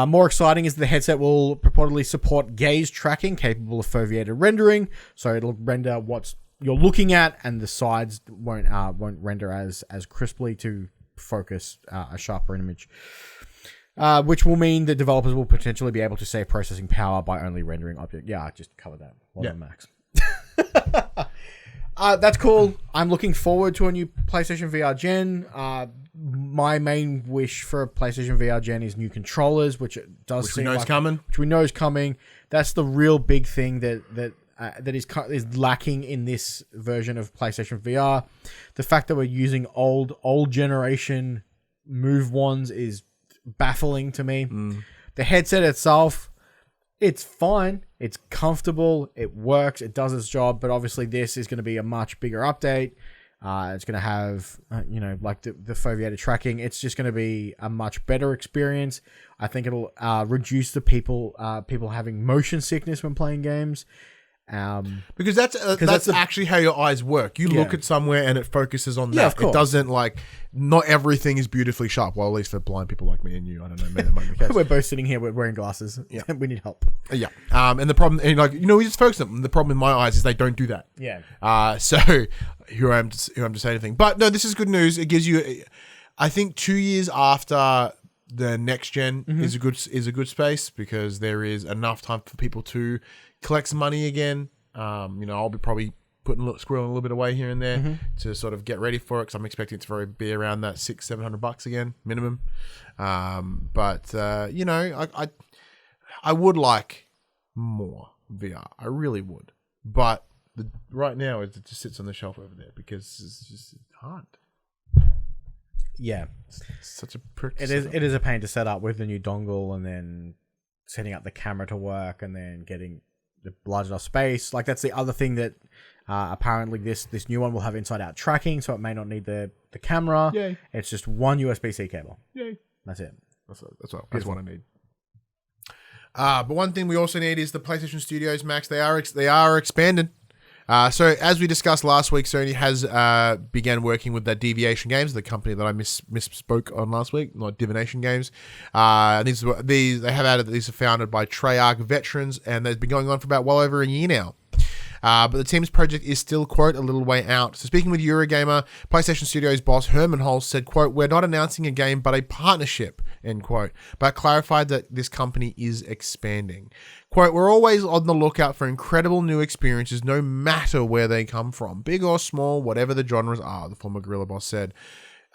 C: More exciting is the headset will purportedly support gaze tracking capable of foveated rendering, so it'll render what you're looking at, and the sides won't render as crisply to focus a sharper image. Which will mean that developers will potentially be able to save processing power by only rendering object. Yeah, I just covered that. Well done, Max. That's cool. I'm looking forward to a new PlayStation VR gen. My main wish for a PlayStation VR gen is new controllers, which it does seem like
A: coming.
C: Which we know is coming. That's the real big thing that is lacking in this version of PlayStation VR. The fact that we're using old generation Move wands is baffling to me. The headset itself, it's fine, it's comfortable, it works, it does its job, but obviously this is going to be a much bigger update. It's going to have like the foveated tracking. It's just going to be a much better experience. I think it'll reduce the people having motion sickness when playing games.
A: Because that's actually how your eyes work. You look at somewhere and it focuses on that.
C: Yeah, of course.
A: It doesn't, like, not everything is beautifully sharp. Well, at least for blind people like me and you, I don't know. Maybe that might be the case.
C: We're both sitting here, we're wearing glasses. Yeah, we need help.
A: Yeah. And the problem, and we just focus on them. The problem in my eyes is they don't do that.
C: Yeah.
A: So who I am to say anything. But no, this is good news. It gives you, I think, 2 years after the next gen is a good space, because there is enough time for people to collect some money again. I'll be probably squirreling a little bit away here and there to sort of get ready for it, because I'm expecting it to be around that $600-700 again minimum. I would like more VR. I really would, but right now it just sits on the shelf over there because it's just hard.
C: Yeah,
A: it's such a prick.
C: It is a pain to set up with the new dongle, and then setting up the camera to work, and then getting the large enough space. Like, that's the other thing that apparently this new one will have inside out tracking, so it may not need the camera.
A: Yay.
C: It's just one USB-C cable.
A: Yay.
C: That's it.
A: That's what I need. But one thing we also need is the PlayStation Studios, Max. They are expanded. So as we discussed last week, Sony has began working with that Deviation Games, the company that I misspoke on last week, not Divination Games. These they have added that these are founded by Treyarch veterans, and they've been going on for about well over a year now. But the team's project is still, quote, a little way out. So speaking with Eurogamer, PlayStation Studios boss Herman Holz said, quote, we're not announcing a game, but a partnership, end quote, but clarified that this company is expanding. Quote, we're always on the lookout for incredible new experiences, no matter where they come from, big or small, whatever the genres are, the former Guerrilla boss said.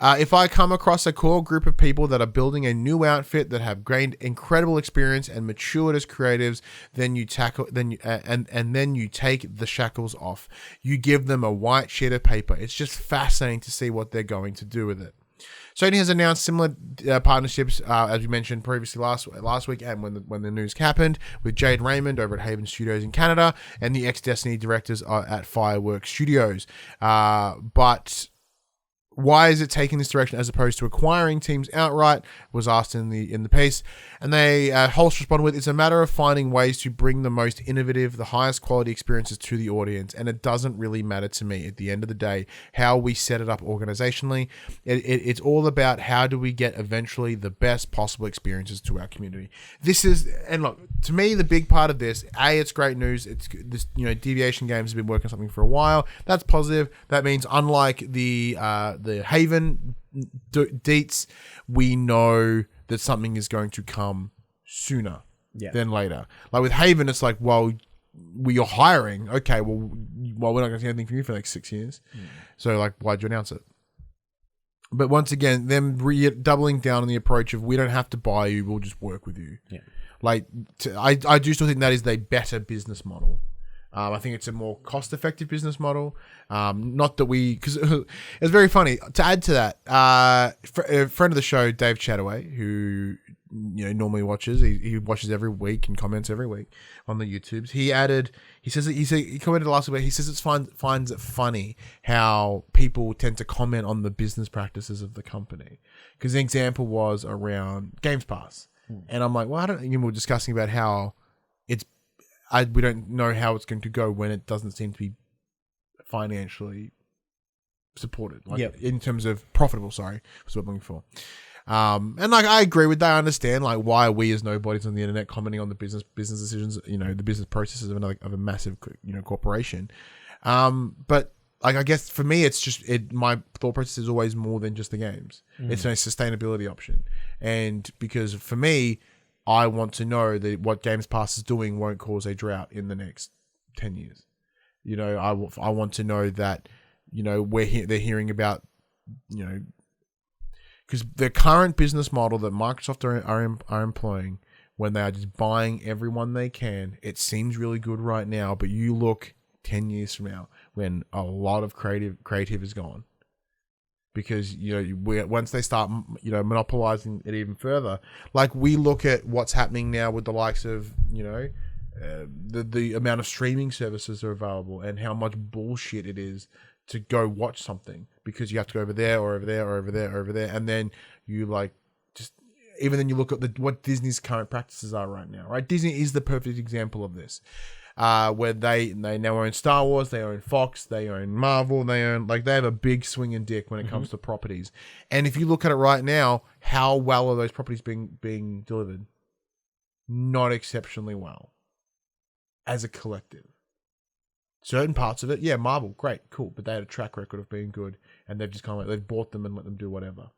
A: If I come across a core group of people that are building a new outfit that have gained incredible experience and matured as creatives, then you take the shackles off. You give them a white sheet of paper. It's just fascinating to see what they're going to do with it. Sony has announced similar partnerships, as we mentioned previously last week, and when the news happened, with Jade Raymond over at Haven Studios in Canada and the ex-Destiny directors at Fireworks Studios. But why is it taking this direction as opposed to acquiring teams outright, was asked in the piece. And Holst responded with, it's a matter of finding ways to bring the most innovative, the highest quality experiences to the audience. And it doesn't really matter to me at the end of the day how we set it up organizationally. It's all about how do we get eventually the best possible experiences to our community. And look, to me, the big part of this, it's great news. It's this, Deviation Games have been working on something for a while. That's positive. That means unlike the Haven deets, we know that something is going to come sooner
C: Yeah.
A: than later. Like with Haven, it's like, well, you're hiring. Okay, well, we're not going to see anything from you for the next 6 years. So, like, why'd you announce it? But once again, them doubling down on the approach of we don't have to buy you, we'll just work with you.
C: Yeah.
A: Like, I do still think that is the better business model. I think it's a more cost-effective business model. Not that because it's very funny. To add to that, a friend of the show, Dave Chataway, who normally watches, he watches every week and comments every week on the YouTubes. He commented last week. He says finds it funny how people tend to comment on the business practices of the company. Because the example was around Games Pass, and I'm like, well, we were discussing about how we don't know how it's going to go when it doesn't seem to be financially supported, in terms of profitable. Sorry, that's what I'm looking for. And like I agree with that. I understand like why are we as nobodies on the internet commenting on the business decisions, the business processes of a massive corporation. But like I guess for me, it's just my thought process is always more than just the games. It's a sustainability option, and because for me, I want to know that what Games Pass is doing won't cause a drought in the next 10 years. I want to know that, they're hearing about, because the current business model that Microsoft are employing when they are just buying everyone they can, it seems really good right now, but you look 10 years from now when a lot of creative is gone. Because once they start monopolizing it even further, like we look at what's happening now with the likes of the amount of streaming services are available and how much bullshit it is to go watch something because you have to go over there or over there or over there or over there, and then you even then you look at what Disney's current practices are right now. Right, Disney is the perfect example of this. Where they now own Star Wars, they own Fox, they own Marvel, they have a big swinging dick when it comes to properties. And if you look at it right now, how well are those properties being delivered? Not exceptionally well. As a collective. Certain parts of it, yeah, Marvel, great, cool, but they had a track record of being good, and they've just they've bought them and let them do whatever.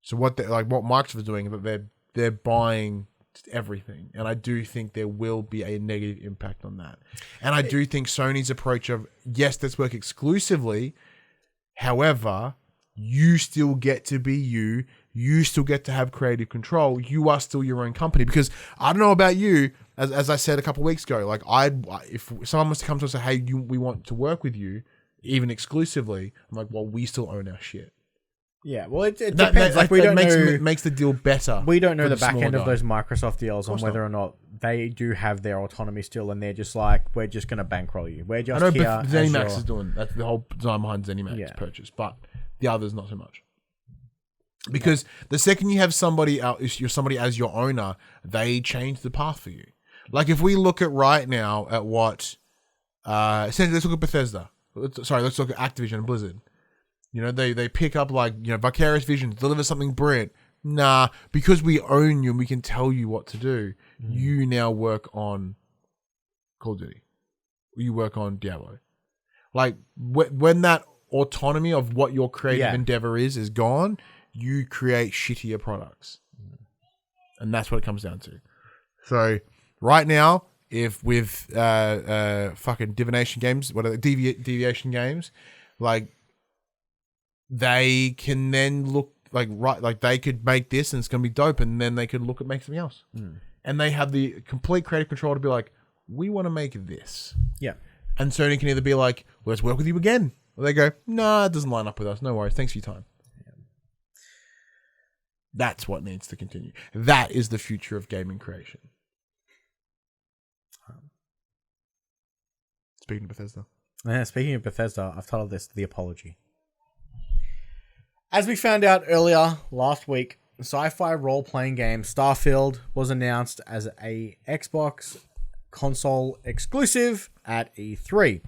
A: So what Microsoft is doing, that they're buying everything, and I do think there will be a negative impact on that. And I do think Sony's approach of yes, let's work exclusively, however, you still get to be you still get to have creative control, you are still your own company. Because I don't know about you, as I said a couple of weeks ago, like if someone was to come to us and say, hey, we want to work with you even exclusively, I'm like, well, we still own our shit.
C: Yeah, well, it depends. Like we don't know,
A: makes the deal better.
C: We don't know the back end of those Microsoft deals on whether or not they do have their autonomy still, and they're just like, we're just going to bankroll you. We're just here. I know
A: ZeniMax is doing that's the whole design behind ZeniMax purchase, but the others not so much. Because the second you have somebody else, you're somebody as your owner, they change the path for you. Like if we look at right now at what, essentially, let's look at Bethesda. Let's look at Activision and Blizzard. They pick up Vicarious Visions, deliver something brilliant. Nah, because we own you and we can tell you what to do, you now work on Call of Duty. You work on Diablo. Like, when that autonomy of what your creative endeavor is gone, you create shittier products. And that's what it comes down to. So, right now, if with fucking Deviation Games, Deviation Games, like, they can then look they could make this and it's going to be dope, and then they could look at making something else. And they have the complete creative control to be like, we want to make this. Yeah. And Sony can either be like, let's work with you again. Or they go, nah, it doesn't line up with us. No worries. Thanks for your time. Yeah. That's what needs to continue. That is the future of gaming creation. Speaking of Bethesda.
C: Yeah, speaking of Bethesda, I've titled this The Apology. As we found out earlier last week, sci-fi role-playing game Starfield was announced as a Xbox console exclusive at E3.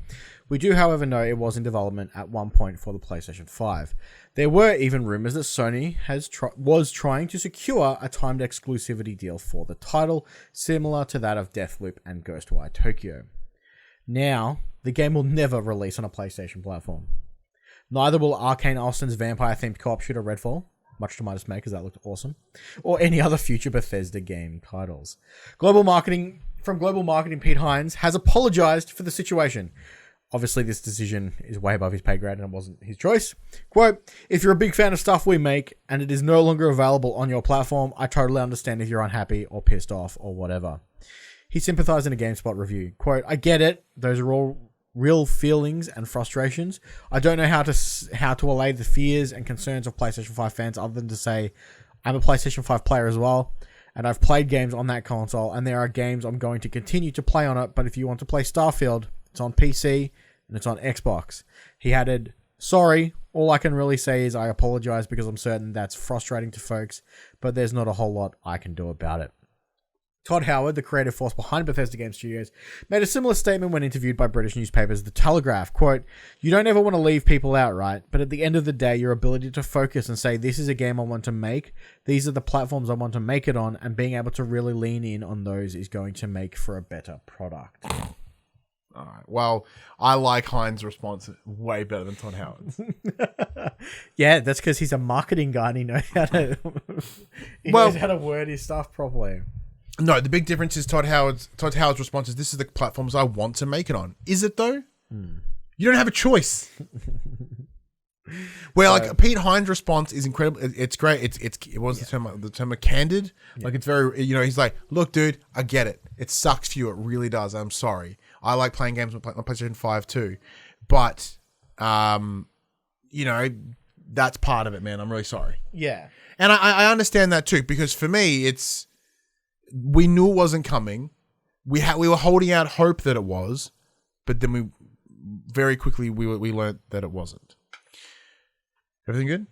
C: We do, however, know it was in development at one point for the PlayStation 5. There were even rumors that Sony was trying to secure a timed exclusivity deal for the title, similar to that of Deathloop and Ghostwire Tokyo. Now, the game will never release on a PlayStation platform. Neither will Arcane Austin's vampire-themed co-op shooter Redfall, much to my dismay because that looked awesome, or any other future Bethesda game titles. Global marketing Pete Hines has apologized for the situation. Obviously, this decision is way above his pay grade and it wasn't his choice. Quote, if you're a big fan of stuff we make and it is no longer available on your platform, I totally understand if you're unhappy or pissed off or whatever. He sympathized in a GameSpot review. Quote, I get it. Those are all real feelings and frustrations. I don't know how to allay the fears and concerns of PlayStation 5 fans other than to say I'm a PlayStation 5 player as well, and I've played games on that console, and there are games I'm going to continue to play on it, but if you want to play Starfield, it's on PC and it's on Xbox. He added, sorry, all I can really say is I apologize because I'm certain that's frustrating to folks, but there's not a whole lot I can do about it. Todd Howard, the creative force behind Bethesda Game Studios, made a similar statement when interviewed by British newspapers The Telegraph. Quote, you don't ever want to leave people out, right? But at the end of the day, your ability to focus and say, this is a game I want to make, these are the platforms I want to make it on, and being able to really lean in on those is going to make for a better product.
A: All right. Well, I like Hines' response way better than Todd Howard's.
C: Yeah, that's because he's a marketing guy and he knows how to knows how to word his stuff properly.
A: No, the big difference is Todd Howard's response is, this is the platforms I want to make it on. Is it though? You don't have a choice. Where like Pete Hines' response is incredible. It's great. It was the term of candid. Yeah. Like it's very, he's like, look, dude, I get it. It sucks for you. It really does. I'm sorry. I like playing games on PlayStation 5 too. But, that's part of it, man. I'm really sorry.
C: Yeah.
A: And I understand that too, because for me, we knew it wasn't coming. We were holding out hope that it was, but then we very quickly we learned that it wasn't. Everything good?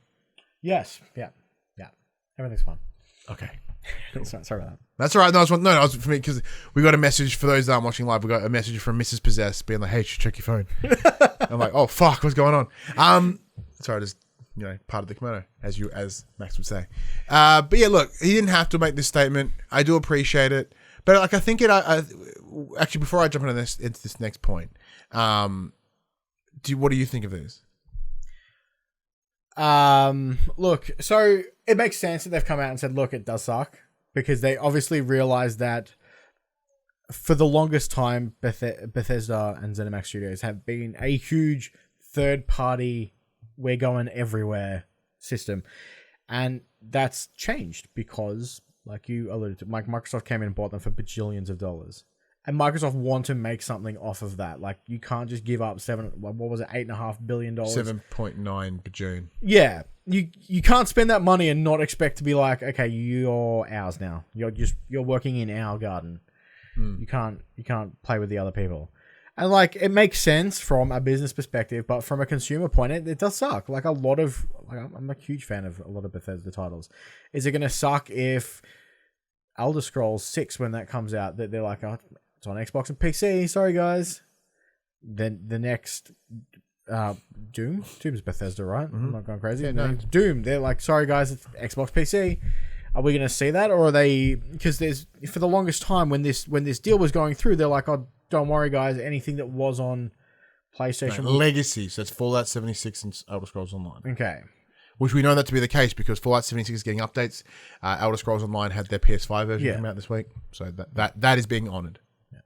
C: Yes. Yeah. Everything's fine.
A: Okay.
C: Cool. Sorry about that.
A: That's all right. No, it's for me because we got a message for those that aren't watching live. We got a message from Mrs. Possessed being like, "Hey, you should check your phone." I'm like, "Oh fuck, what's going on?" Sorry, just part of the kimono, as Max would say. But yeah, look, he didn't have to make this statement. I do appreciate it, but like I think actually before I jump into this next point, what do you think of this?
C: Look, so it makes sense that they've come out and said, look, it does suck, because they obviously realized that for the longest time, Bethesda and ZeniMax Studios have been a huge third-party, we're going everywhere system. And that's changed because, like you alluded to, Microsoft came in and bought them for bajillions of dollars. And Microsoft want to make something off of that. Like, you can't just give up $8.5 billion?
A: $7.9 bajillion.
C: Yeah. You can't spend that money and not expect to be like, okay, you're ours now. You're working in our garden. You can't play with the other people. And like, it makes sense from a business perspective, but from a consumer point, it does suck. Like I'm a huge fan of a lot of Bethesda titles. Is it going to suck if Elder Scrolls 6, when that comes out, that they're like, oh, it's on Xbox and PC. Sorry, guys. Then the next Doom's Bethesda, right? I'm not going crazy.
A: Yeah, no.
C: Doom. They're like, sorry, guys, it's Xbox PC. Are we going to see that, or are they? Because for the longest time when this deal was going through, they're like, oh, don't worry, guys. Anything that was on PlayStation
A: Legacy, so it's Fallout 76 and Elder Scrolls Online.
C: Okay.
A: Which we know that to be the case because Fallout 76 is getting updates. Elder Scrolls Online had their PS5 version come out this week, so that is being honoured.
C: Yeah.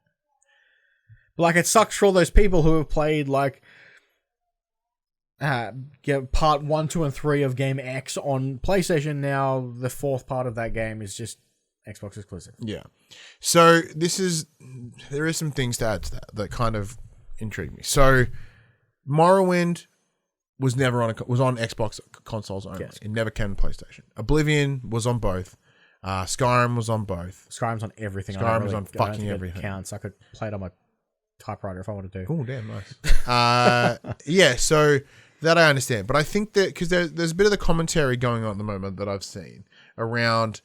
C: But like, it sucks for all those people who have played like part 1, 2, and 3 of Game X on PlayStation. Now the fourth part of that game is just Xbox exclusive. Yeah.
A: So there is some things to add to that kind of intrigue me. So Morrowind was on Xbox consoles only. Yes. It never came to PlayStation. Oblivion was on both. Skyrim was on both.
C: Skyrim's on everything.
A: Skyrim was on fucking everything.
C: Counts. I could play it on my typewriter if I wanted to.
A: Oh, damn, nice. Yeah, so that I understand. But I think that because there's a bit of the commentary going on at the moment that I've seen around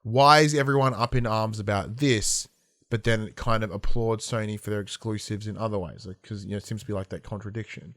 A: why is everyone up in arms about this, but then it kind of applauds Sony for their exclusives in other ways, because it seems to be like that contradiction.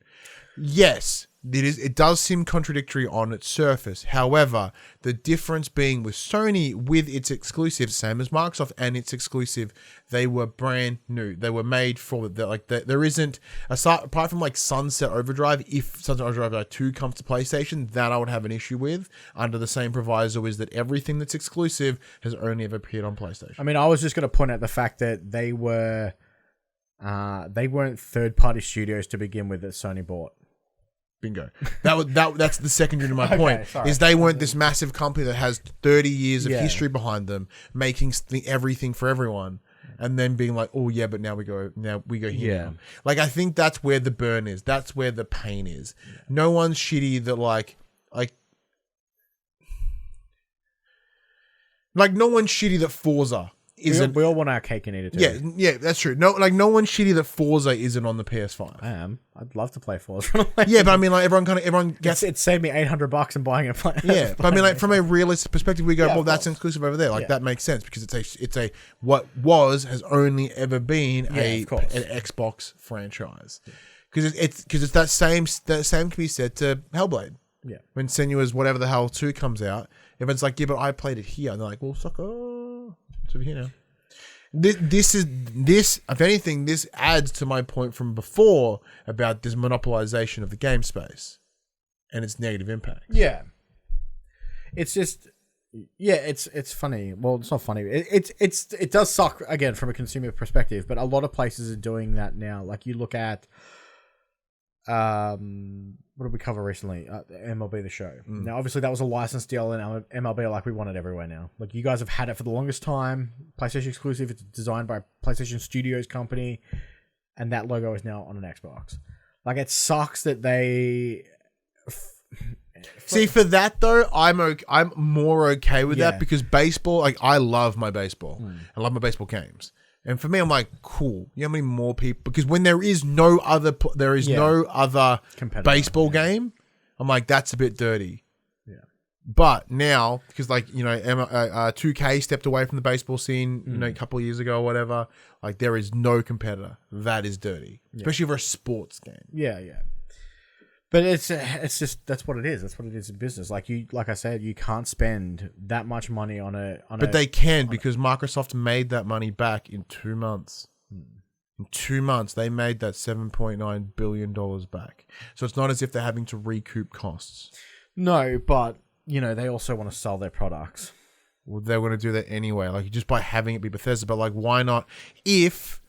A: Yes, it does seem contradictory on its surface. However, the difference being with Sony, with its exclusive, same as Microsoft and its exclusive, they were brand new. They were made for there isn't apart from like Sunset Overdrive. If Sunset Overdrive 2 comes to PlayStation, that I would have an issue with. Under the same proviso is that everything that's exclusive has only ever appeared on PlayStation.
C: I mean, I was just going to point out the fact that they weren't third-party studios to begin with that Sony bought.
A: Bingo. That's the secondary to my point.
C: Sorry.
A: Is they weren't this massive company that has 30 years of history behind them, making everything for everyone, and then being like, oh yeah, but now we go here.
C: Yeah.
A: Now. Like I think that's where the burn is. That's where the pain is. No one's shitty that like no one's shitty that Forza isn't.
C: We all want our cake and eat it too.
A: Yeah, that's true. No one's shitty that Forza isn't on the PS5.
C: I am. I'd love to play Forza.
A: Yeah, but I mean, like everyone gets
C: it. Saved me $800 and buying it.
A: Yeah, but I mean, like from a realistic perspective, we go, well, that's exclusive over there. Like that makes sense because it's a what has only ever been an Xbox franchise. Because it's that same can be said to Hellblade.
C: Yeah, when
A: Senua's whatever the hell 2 comes out, everyone's like, yeah, but I played it here, and they're like, well, sucker. It's over here now. This if anything, this adds to my point from before about this monopolization of the game space and its negative impact.
C: Yeah, it's just it's funny. Well, it's not funny. It does suck again from a consumer perspective, but a lot of places are doing that now. Like you look at what did we cover recently? MLB The Show. Now, obviously, that was a licensed deal, and MLB like we want it everywhere now. Like you guys have had it for the longest time. PlayStation exclusive. It's designed by PlayStation Studios company, and that logo is now on an Xbox. Like it sucks that they.
A: See, for that though, I'm more okay with that because baseball. Like I love my baseball. I love my baseball games. And for me, I'm like, cool. You know how many more people? Because when there is no other baseball game, I'm like, that's a bit dirty. Yeah. But now, because like 2K stepped away from the baseball scene, a couple of years ago or whatever. Like there is no competitor. That is dirty, especially for a sports game.
C: Yeah, yeah. But it's just that's what it is. That's what it is in business. Like I said, you can't spend that much money on a.
A: But they can because Microsoft made that money back in 2 months. In 2 months, they made that $7.9 billion back. So it's not as if they're having to recoup costs.
C: No, but they also want to sell their products.
A: Well, they want to do that anyway. Like just by having it be Bethesda, but like why not? If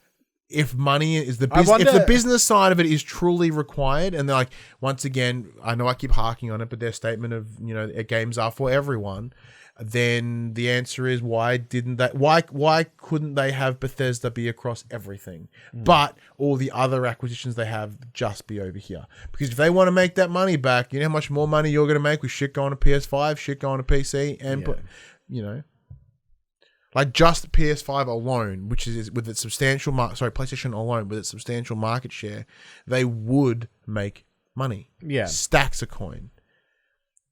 A: money is if the business side of it is truly required, and they're like, once again, I know I keep harking on it, but their statement of games are for everyone, then the answer is why couldn't they have Bethesda be across everything, but all the other acquisitions they have just be over here? Because if they want to make that money back, you know how much more money you're going to make with shit going to PS5, shit going to PC, and like just PS5 alone, which is with its substantial PlayStation alone with its substantial market share, they would make money. Yeah, stacks of coin.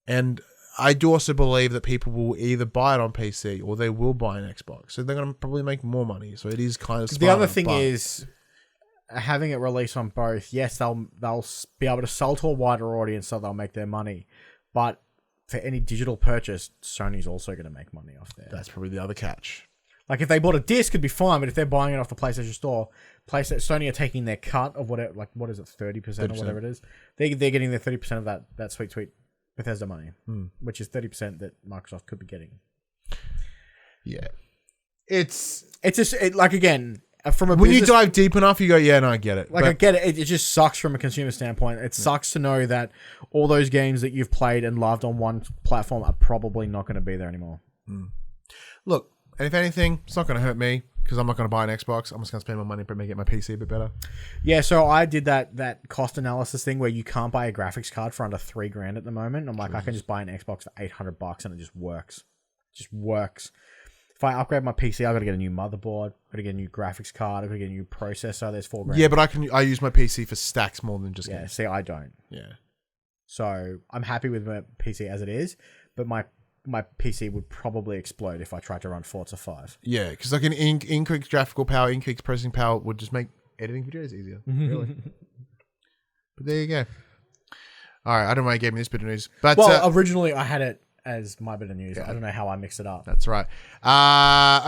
A: And I do also believe that people will either buy it on PC or they will buy an Xbox, so they're going to probably make more money. So it is kind of smart.
C: The other thing is having it released on both. Yes, they'll be able to sell to a wider audience, so they'll make their money, but for any digital purchase, Sony's also going to make money off there.
A: That's probably the other catch.
C: Like if they bought a disc, it'd be fine, but if they're buying it off the PlayStation Store, Sony are taking their cut of whatever, like what is it, 30% or whatever it is. They're getting their 30% of that sweet Bethesda money, which is 30% that Microsoft could be getting.
A: Yeah, it's
C: just like again. From a
A: when you dive deep enough, you go, yeah, no, I get it.
C: Like, I get it. It just sucks from a consumer standpoint. It sucks to know that all those games that you've played and loved on one platform are probably not going to be there anymore.
A: Look, and if anything, it's not going to hurt me because I'm not going to buy an Xbox. I'm just going to spend my money to make it my PC a bit better.
C: Yeah, so I did that cost analysis thing where you can't buy a graphics card for under $3,000 at the moment. I'm like, I can just buy an Xbox for $800 and it just works. It just works. If I upgrade my PC, I've got to get a new motherboard, I've got to get a new graphics card, I've got to get a new processor. There's $4,000.
A: Yeah, but I use my PC for stacks more than just games.
C: See, I don't.
A: Yeah.
C: So I'm happy with my PC as it is, but my PC would probably explode if I tried to run Forza 5.
A: Yeah, because like an increased graphical power, increased processing power would just make editing videos easier. Really. But there you go. All right, I don't know why you gave me this bit of news, but
C: originally I had it as my bit of news. I don't know how I mixed it up.
A: that's right.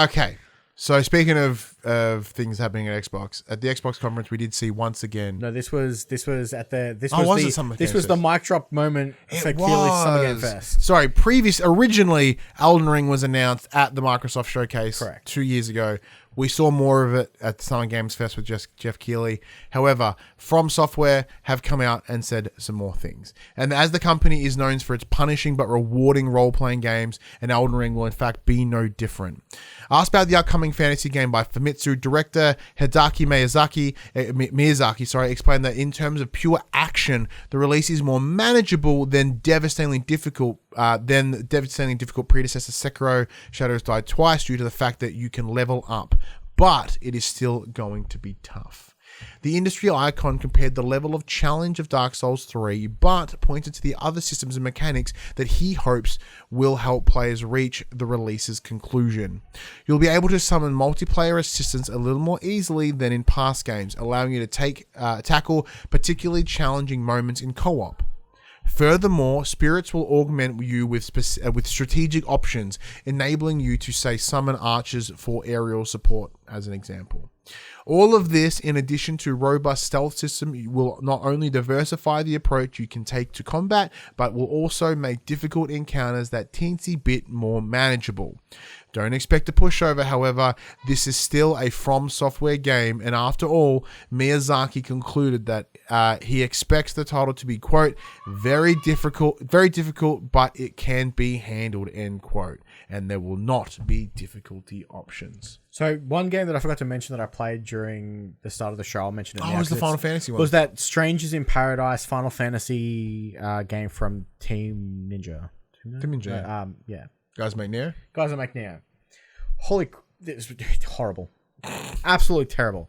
A: Okay. So speaking of things happening at Xbox, at the Xbox conference, we did see once again.
C: No, this was at the
A: this
C: was the mic drop moment for Keighley's Summer Game Fest.
A: Sorry, originally Elden Ring was announced at the Microsoft Showcase.
C: Correct.
A: 2 years ago. We saw more of it at the Summer Games Fest with Jeff Keighley. However, From Software have come out and said some more things. And as the company is known for its punishing but rewarding role-playing games, and Elden Ring will in fact be no different. Asked about the upcoming fantasy game by Famitsu, director Hideki Miyazaki explained that in terms of pure action, the release is more manageable than devastatingly difficult predecessor Sekiro Shadows Die Twice due to the fact that you can level up, but it is still going to be tough. The industry icon compared the level of challenge of Dark Souls 3, but pointed to the other systems and mechanics that he hopes will help players reach the release's conclusion. You'll be able to summon multiplayer assistance a little more easily than in past games, allowing you to tackle particularly challenging moments in co-op. Furthermore, spirits will augment you with strategic options, enabling you to, say, summon archers for aerial support, as an example. All of this, in addition to robust stealth system, will not only diversify the approach you can take to combat, but will also make difficult encounters that teensy bit more manageable. Don't expect a pushover, however. This is still a From Software game, and after all, Miyazaki concluded that he expects the title to be, quote, very difficult, but it can be handled, end quote. And there will not be difficulty options.
C: So one game that I forgot to mention that I played during the start of the show, I'll mention it now.
A: Oh, it was the Final Fantasy one.
C: Was that Strangers in Paradise Final Fantasy game from Team Ninja?
A: Team Ninja.
C: Yeah.
A: Guys make Neo?
C: Guys that make Neo. It's horrible. Absolutely terrible.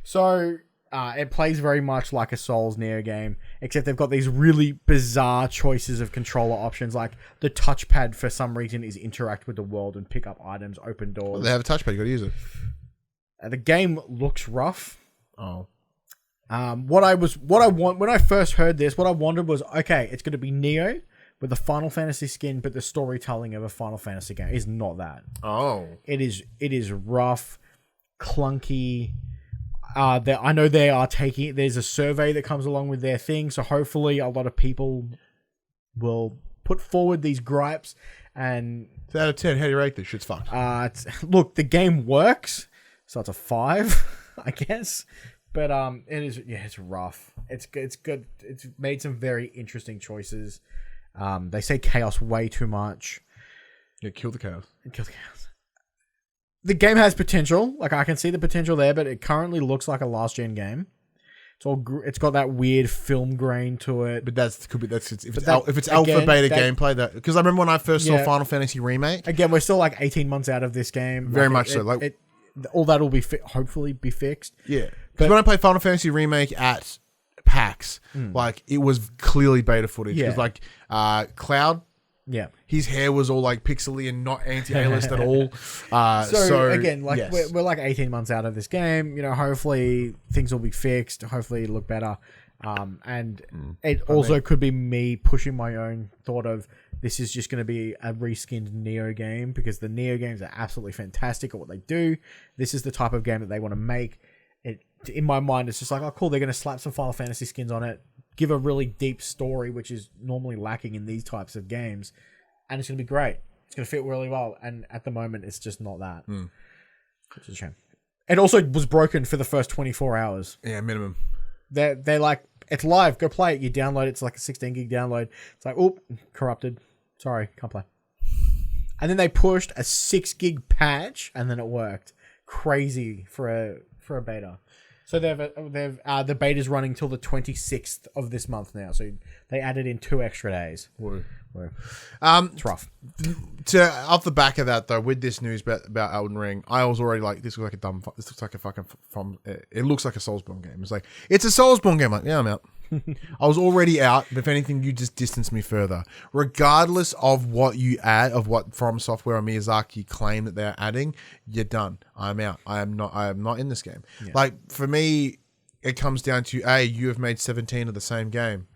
C: So it plays very much like a Souls Neo game, except they've got these really bizarre choices of controller options, like the touchpad for some reason is interact with the world and pick up items, open doors.
A: Well, they have a touchpad, you gotta use it.
C: The game looks rough.
A: Oh.
C: When I first heard this, what I wanted was, okay, it's gonna be Neo with the Final Fantasy skin, but the storytelling of a Final Fantasy game is not that.
A: Oh.
C: It is rough, clunky. I know they are taking. There's a survey that comes along with their thing, so hopefully a lot of people will put forward these gripes. And
A: so out of 10, how do you rate this? Shit's fucked.
C: Look, the game works, so it's a 5, I guess. But it is. Yeah, it's rough. It's good. It's made some very interesting choices. They say chaos way too much.
A: Yeah, kill the chaos.
C: The game has potential. Like, I can see the potential there, but it currently looks like a last-gen game. It's got that weird film grain to it.
A: But if it's alpha beta gameplay, that because I remember when I first saw Final Fantasy Remake.
C: Again, we're still like 18 months out of this game.
A: Very much so. Like
C: all that will be hopefully be fixed.
A: Yeah, because when I played Final Fantasy Remake at PAX, like it was clearly beta footage. Because like Cloud.
C: Yeah,
A: his hair was all like pixely and not anti-A-list at all.
C: So again, like yes. we're like 18 months out of this game. You know, hopefully things will be fixed. Hopefully it'll look better. And it also could be me pushing my own thought of this is just going to be a reskinned Neo game, because the Neo games are absolutely fantastic at what they do. This is the type of game that they want to make. It in my mind, it's just like, oh cool, they're going to slap some Final Fantasy skins on it. Give a really deep story, which is normally lacking in these types of games, and it's going to be great. It's going to fit really well, and at the moment, it's just not that. Which is a shame. It also was broken for the first 24 hours.
A: Yeah, minimum.
C: They're like, it's live, go play it. You download it, it's like a 16 gig download. It's like, oh, corrupted. Sorry, can't play. And then they pushed a 6 gig patch, and then it worked. Crazy for a beta. So the beta's running till the 26th of this month now. So they added in 2 extra days.
A: Whoa.
C: It's rough.
A: Off the back of that though, with this news about Elden Ring, I was already like, this looks like a fucking it looks like a Soulsborne game. It's like, it's a Soulsborne game. Like, yeah, I'm out. I was already out, but if anything, you just distanced me further. Regardless of what you add, of what From Software or Miyazaki claim that they're adding, you're done. I'm out. I am not in this game. Yeah. Like, for me, it comes down to, you have made 17 of the same game.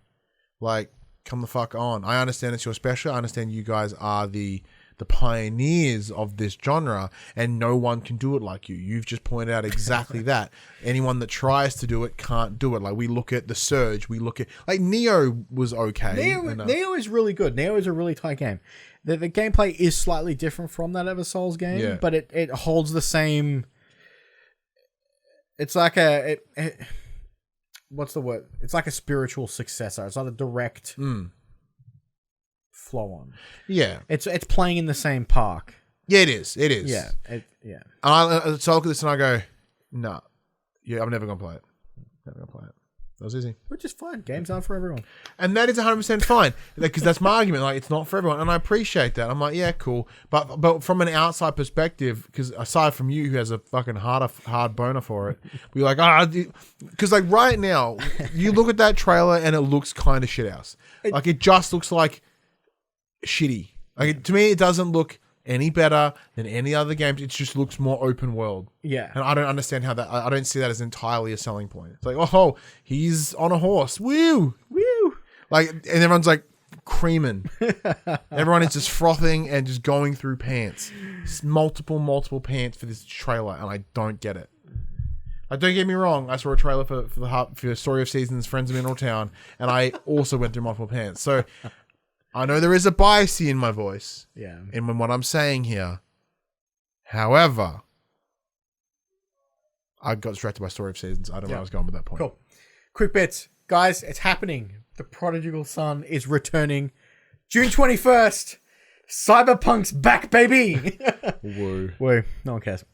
A: Like, come the fuck on. I understand it's your special. I understand you guys are the pioneers of this genre, and no one can do it like you. You've just pointed out exactly that. Anyone that tries to do it can't do it. Like, we look at The Surge, we look at, like, Neo was okay.
C: Neo is really good. Neo is a really tight game. The gameplay is slightly different from that other Souls game, but it holds the same. It's like what's the word? It's like a spiritual successor. It's not a direct flow on.
A: Yeah,
C: it's playing in the same park.
A: Yeah, it is. It is.
C: Yeah,
A: And so I look at this and I go, nah, I'm never gonna play it. Never gonna play it. That was easy.
C: Which is fine. Games aren't for everyone.
A: And that is 100% fine. Because that's my argument. Like, it's not for everyone. And I appreciate that. I'm like, yeah, cool. But from an outside perspective, because aside from you who has a fucking hard boner for it, we're like, because like right now, you look at that trailer and it looks kind of shithouse. Like, it just looks like shitty. Like, to me, it doesn't look any better than any other games. It just looks more open world.
C: Yeah.
A: And I don't understand how that, I don't see that as entirely a selling point. It's like, oh, he's on a horse. Woo!
C: Woo!
A: Like, and everyone's like creaming. Everyone is just frothing and just going through pants. It's multiple pants for this trailer, and I don't get it. Like, don't get me wrong, I saw a trailer for Story of Seasons, Friends of Mineral Town, and I also went through multiple pants. So I know there is a bias in my voice.
C: Yeah.
A: In what I'm saying here. However, I got distracted by Story of Seasons. I don't know where I was going with that point.
C: Cool. Quick bits. Guys, it's happening. The prodigal son is returning. June 21st. Cyberpunk's back, baby.
A: Woo.
C: Woo. No one cares.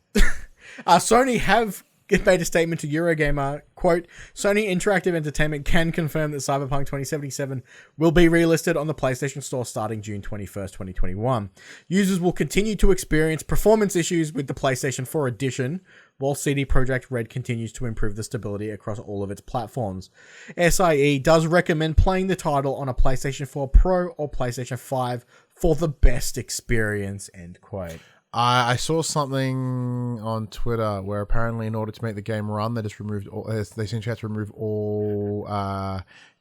C: Sony have made a statement to Eurogamer, quote, Sony Interactive Entertainment can confirm that Cyberpunk 2077 will be relisted on the PlayStation Store starting June 21st, 2021. Users will continue to experience performance issues with the PlayStation 4 edition, while CD Projekt Red continues to improve the stability across all of its platforms. SIE does recommend playing the title on a PlayStation 4 Pro or PlayStation 5 for the best experience, end quote.
A: I saw something on Twitter where apparently in order to make the game run, they just removed all. They essentially had to remove all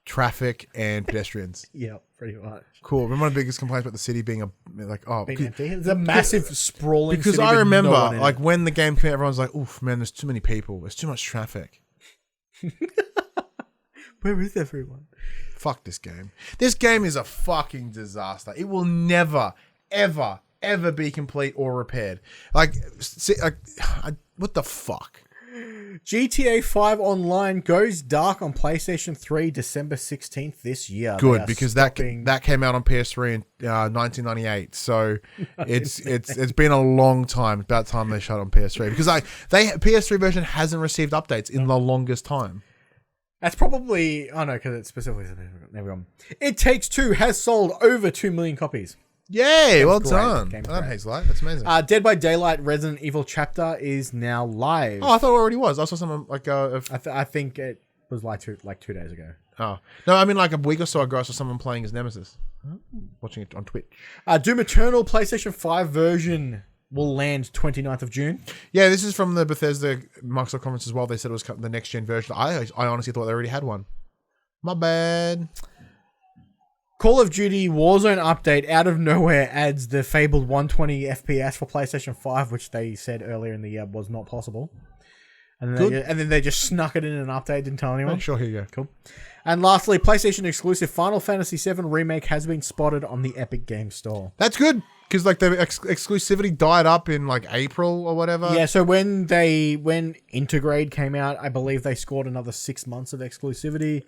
A: traffic and pedestrians.
C: Yeah, pretty much.
A: Cool. Remember one of the biggest complaints about the city being
C: being empty? It's a massive sprawling.
A: Because
C: city
A: I
C: with
A: remember,
C: no one in
A: like
C: it.
A: when the game came out, everyone's like, "Oof, man, there's too many people. There's too much traffic."
C: Where is everyone?
A: Fuck this game. This game is a fucking disaster. It will never, ever be complete or repaired. Like, what the fuck?
C: GTA 5 Online goes dark on PlayStation 3 December 16th this year.
A: Good, because that came out on PS3 in 1998. So it's been a long time. About time they shut on PS3 because PS3 version hasn't received updates in the longest time.
C: That's probably because it's specifically everyone. It Takes Two has sold over 2 million copies.
A: Yay, well
C: great.
A: done.
C: Game's
A: That
C: great.
A: makes light. That's amazing.
C: Dead by Daylight Resident Evil Chapter is now live.
A: Oh, I thought it already was. I saw someone like
C: I think it was like 2 days ago.
A: Oh no, I mean like a week or so ago I saw someone playing as Nemesis. Watching it on Twitch.
C: Doom Eternal PlayStation 5 version will land 29th of June.
A: Yeah, this is from the Bethesda Microsoft conference as well. They said it was the next gen version. I honestly thought they already had one. My bad.
C: Call of Duty Warzone update out of nowhere adds the fabled 120 FPS for PlayStation 5, which they said earlier in the year was not possible. And then they just snuck it in an update, didn't tell anyone.
A: Oh, sure, here you go.
C: Cool. And lastly, PlayStation exclusive Final Fantasy VII Remake has been spotted on the Epic Games Store.
A: That's good, because like the exclusivity died up in like April or whatever.
C: Yeah, so when Intergrade came out, I believe they scored another 6 months of exclusivity.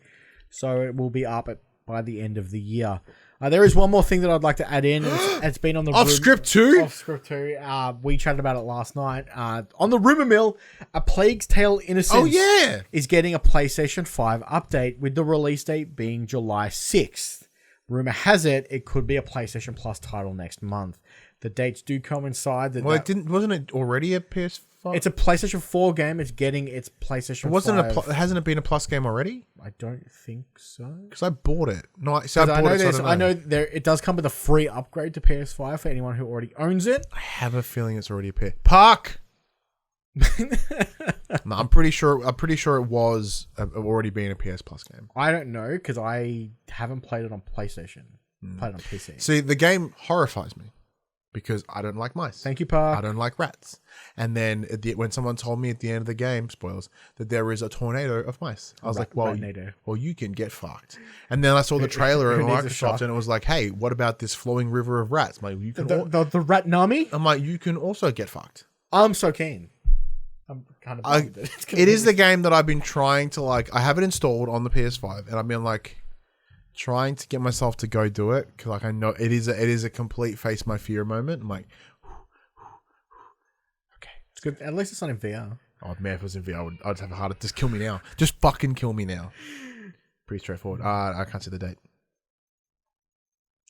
C: So it will be up by the end of the year. There is one more thing that I'd like to add in. It's been on the
A: Off script 2?
C: Off script 2. We chatted about it last night. On the rumor mill, A Plague's Tale Innocence is getting a PlayStation 5 update with the release date being July 6th. Rumor has it could be a PlayStation Plus title next month. The dates do coincide.
A: Wasn't it already a PS5?
C: It's a PlayStation 4 game. It's getting its PlayStation 5.
A: Hasn't it been a Plus game already?
C: I don't think so.
A: Because I bought it.
C: I know it does come with a free upgrade to PS5 for anyone who already owns it.
A: I have a feeling it's already a PS. Park! No, I'm pretty sure it was already been a PS Plus game.
C: I don't know because I haven't played it on PlayStation. Played it on PC.
A: See, the game horrifies me because I don't like mice.
C: Thank you, Pa.
A: I don't like rats. And then when someone told me at the end of the game, spoilers, that there is a tornado of mice, I was like, well, you can get fucked. And then I saw the trailer at Microsoft and it was like, hey, what about this flowing river of rats? I'm like, you can
C: the rat nami?
A: I'm like, you can also get fucked.
C: I'm so keen. I'm kind of
A: it is the game that I've been trying to like. I have it installed on the PS5, and I've been like trying to get myself to go do it because like I know it is a complete face my fear moment. I'm like, okay,
C: it's good. At least it's not in VR.
A: Oh man, if it was in VR, I'd have a heart attack. Just kill me now. Just fucking kill me now. Pretty straightforward. I can't see the date.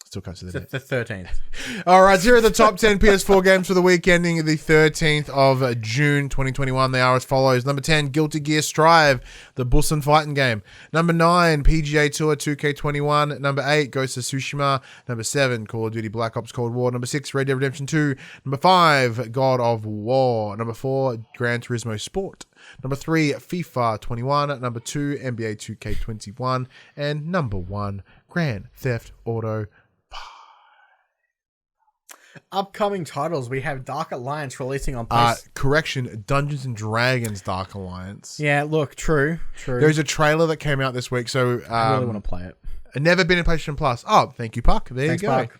A: Still can't see the date.
C: The 13th.
A: All right, here are the top 10 PS4 games for the week ending the 13th of June 2021. They are as follows. Number 10, Guilty Gear Strive, the Bussen fighting game. Number 9, PGA Tour 2K21. Number 8, Ghost of Tsushima. Number 7, Call of Duty Black Ops Cold War. Number 6, Red Dead Redemption 2. Number 5, God of War. Number 4, Gran Turismo Sport. Number 3, FIFA 21. Number 2, NBA 2K21. And number 1, Grand Theft Auto.
C: Upcoming titles, we have Dark Alliance releasing on PlayStation.
A: Correction, Dungeons and Dragons Dark Alliance.
C: Yeah, look, true.
A: There's a trailer that came out this week, so
C: I really want to play it.
A: Never been in PlayStation Plus. Oh, thank you, Puck. Thanks, you go.
C: Puck.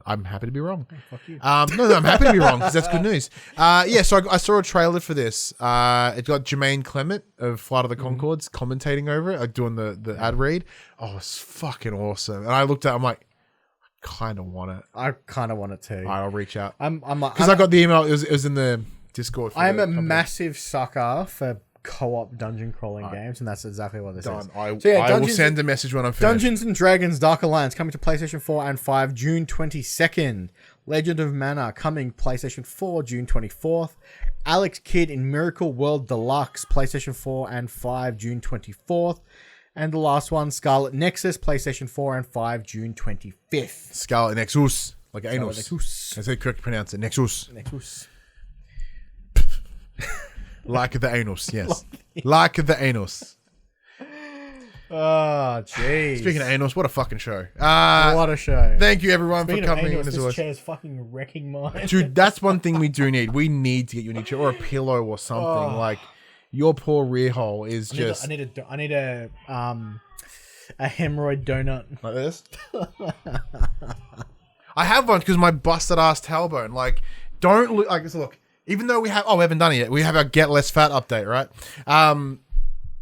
A: I'm happy to be wrong.
C: Oh, fuck you.
A: No, I'm happy to be wrong because that's good news. So I saw a trailer for this. It got Jermaine Clement of Flight of the Conchords commentating over it, doing the ad read. Oh, it's fucking awesome. And I looked at it, I'm like, kind of want it.
C: I kind of want it too.
A: All right, I'll reach out.
C: Because
A: I got the email. It was in the Discord.
C: I'm a massive sucker for co-op dungeon crawling games, and that's exactly what this is.
A: I will send a message when I'm finished.
C: Dungeons and Dragons Dark Alliance coming to PlayStation 4 and 5 June 22nd. Legend of Mana coming PlayStation 4 June 24th. Alex Kidd in Miracle World Deluxe PlayStation 4 and 5 June 24th. And the last one, Scarlet Nexus, PlayStation 4 and 5, June 25th.
A: Scarlet Nexus, like anus.
C: Nexus.
A: That's how you correctly pronounce it. Nexus. Like the anus, yes. Like the anus.
C: Oh, jeez.
A: Speaking of anus, what a fucking show.
C: What a show.
A: Thank you, everyone, for coming
C: in.
A: This
C: chair's fucking wrecking mine.
A: Dude, that's one thing we do need. We need to get you a new chair or a pillow or something. Like, your poor rear hole is just...
C: I need a hemorrhoid donut.
A: Like this? I have one because my busted ass tailbone. Like, don't look... Like, look, even though we haven't done it yet. We have our Get Less Fat update, right?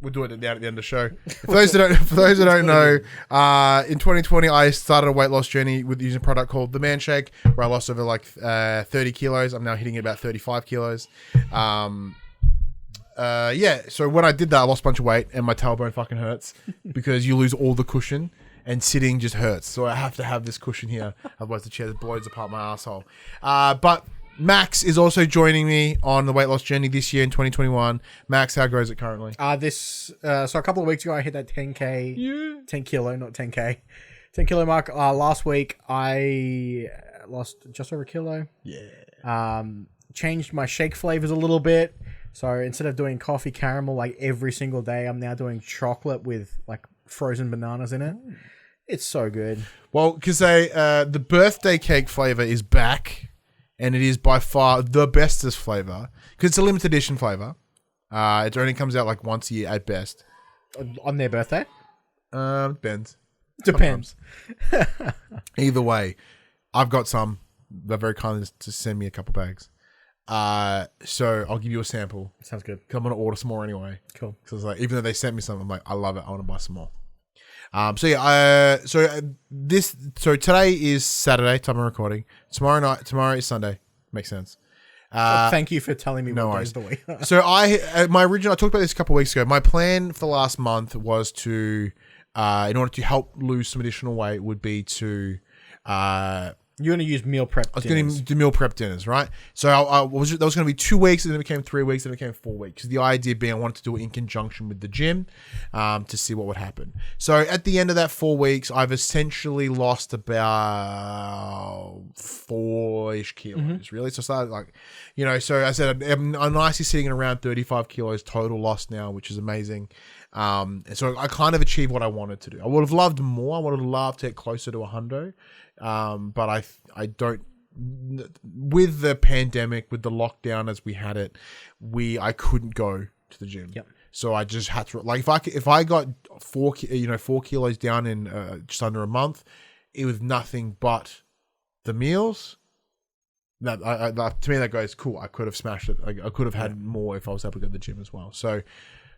A: We'll do it down at the end of the show. For those that don't know, in 2020, I started a weight loss journey with using a product called the Man Shake, where I lost over like 30 kilos. I'm now hitting about 35 kilos. So when I did that, I lost a bunch of weight and my tailbone fucking hurts because you lose all the cushion and sitting just hurts. So I have to have this cushion here. Otherwise the chair blows apart my asshole. But Max is also joining me on the weight loss journey this year in 2021. Max, how goes it currently?
C: So a couple of weeks ago, I hit that 10K, 10 kilo, not 10K, 10 kilo mark. Last week, I lost just over a kilo.
A: Yeah.
C: Changed my shake flavors a little bit. So instead of doing coffee caramel like every single day, I'm now doing chocolate with like frozen bananas in it. It's so good.
A: Well, because the birthday cake flavor is back, and it is by far the bestest flavor because it's a limited edition flavor. It only comes out like once a year at best.
C: On their birthday?
A: Depends. Either way, I've got some. They're very kind to send me a couple bags. So I'll give you a sample.
C: Sounds good.
A: Cause I'm gonna order some more anyway.
C: Cool.
A: So it's like, even though they sent me some, I'm like, I love it. I want to buy some more. So today is Saturday, time of recording. Tomorrow is Sunday. Makes sense.
C: Thank you for telling me what days the week.
A: So I talked about this a couple of weeks ago. My plan for the last month was to, in order to help lose some additional weight, would be to,
C: You're going to use meal prep.
A: I was going to do meal prep dinners, right? So that was going to be 2 weeks, and then it became 3 weeks, and it became 4 weeks. The idea being I wanted to do it in conjunction with the gym to see what would happen. So at the end of that 4 weeks, I've essentially lost about 4-ish kilos, really. So I started so I said I'm nicely sitting at around 35 kilos total lost now, which is amazing. And so I kind of achieved what I wanted to do. I would have loved more. I would have loved to get closer to 100. But I don't, with the pandemic, with the lockdown as we had it, I couldn't go to the gym.
C: Yep.
A: So I just had to, like, if I got 4 kilos down in just under a month, it was nothing but the meals. That to me, that goes cool. I could have smashed it. I could have had more if I was able to go to the gym as well. So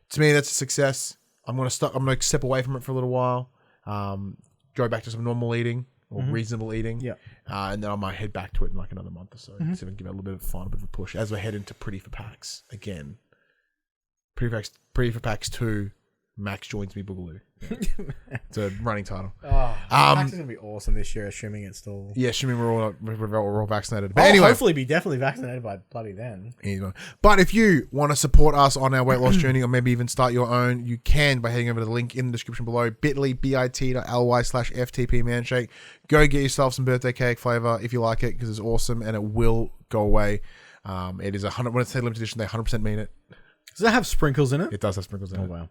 A: to me, that's a success. I'm gonna step away from it for a little while. Go back to some normal eating. Or reasonable eating, and then I might head back to it in like another month or so. So we can give it a little bit of fun, a bit of a push as we head into Pretty for PAX again. Pretty for PAX 2, Max joins me Boogaloo. Yeah. It's a running title.
C: PAX is gonna be awesome this year, assuming it's still.
A: Yeah, assuming we're all vaccinated. But anyway,
C: hopefully be definitely vaccinated by bloody then.
A: Anyway. But if you want to support us on our weight loss journey, or maybe even start your own, you can by heading over to the link in the description below, bit.ly/FTP Manshake. Go get yourself some birthday cake flavor if you like it, because it's awesome and it will go away. It is 100. When it's a limited edition, they 100% mean it.
C: Does it have sprinkles in it?
A: It does have sprinkles in it.
C: Oh wow.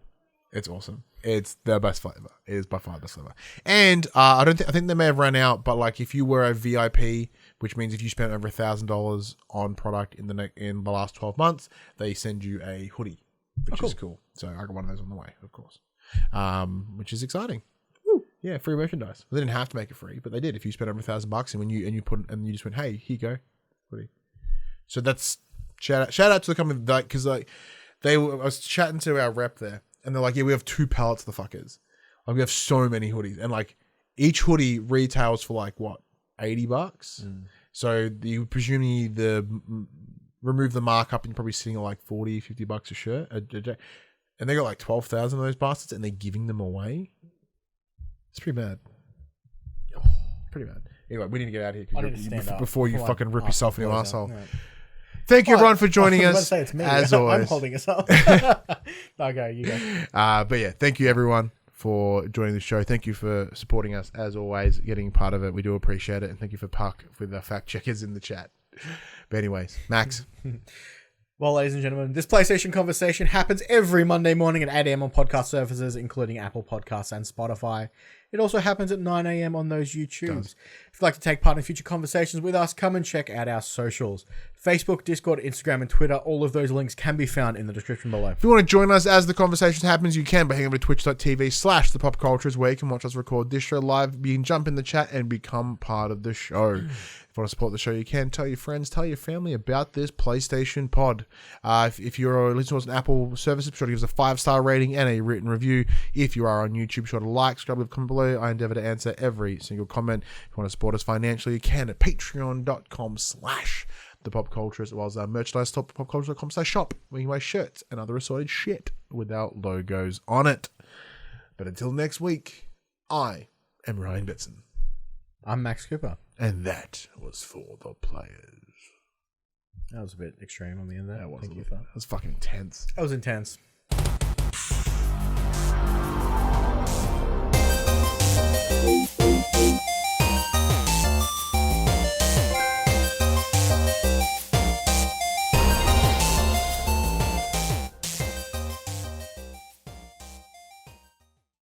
A: It's awesome. It's the best flavor. It is by far the best flavor. And I think they may have run out, but like if you were a VIP, which means if you spent over $1,000 on product in the last 12 months, they send you a hoodie, which is cool. So I got one of those on the way, of course, which is exciting. Woo. Yeah, free merchandise. They didn't have to make it free, but they did. If you spent over $1,000 and you just went, hey, here you go, hoodie. So that's shout out to the company because I was chatting to our rep there. And they're like, yeah, we have 2 pallets of the fuckers. Like, we have so many hoodies. And, like, each hoodie retails for, like, what, $80? So, you presumably remove the markup and you're probably sitting at, like, $40, $50 a shirt. And they got, like, 12,000 of those bastards and they're giving them away. It's pretty bad. Pretty bad. Anyway, we need to get out of here before you fucking rip yourself in your asshole. Yeah. Thank you, everyone, for joining us. It's me. As always,
C: I'm holding us up. No, go, you go.
A: But yeah, thank you, everyone, for joining the show. Thank you for supporting us, as always, getting part of it. We do appreciate it. And thank you for Puck with the fact checkers in the chat. But anyways, Max.
C: Well, ladies and gentlemen, this PlayStation conversation happens every Monday morning at 8 a.m. on podcast services, including Apple Podcasts and Spotify. It also happens at 9 a.m. on those YouTubes. If you'd like to take part in future conversations with us, come and check out our socials. Facebook, Discord, Instagram, and Twitter. All of those links can be found in the description below. If
A: you want to join us as the conversation happens, you can by heading over to twitch.tv/thepopcultures, where you can watch us record this show live. You can jump in the chat and become part of the show. If you want to support the show, you can. Tell your friends, tell your family about this PlayStation pod. If you're listening to us on Apple services, be sure to give us a 5-star rating and a written review. If you are on YouTube, be sure to like, subscribe, leave a comment below. I endeavor to answer every single comment. If you want to support us financially, you can at patreon.com/thepopcultures, as well as our merchandise store, popcultures.com/shop, where you buy shirts and other assorted shit without logos on it. But until next week, I am Ryan Bitson.
C: I'm Max Cooper.
A: And that was for the players.
C: That was a bit extreme on the end there.
A: That was fucking intense.
C: That was intense.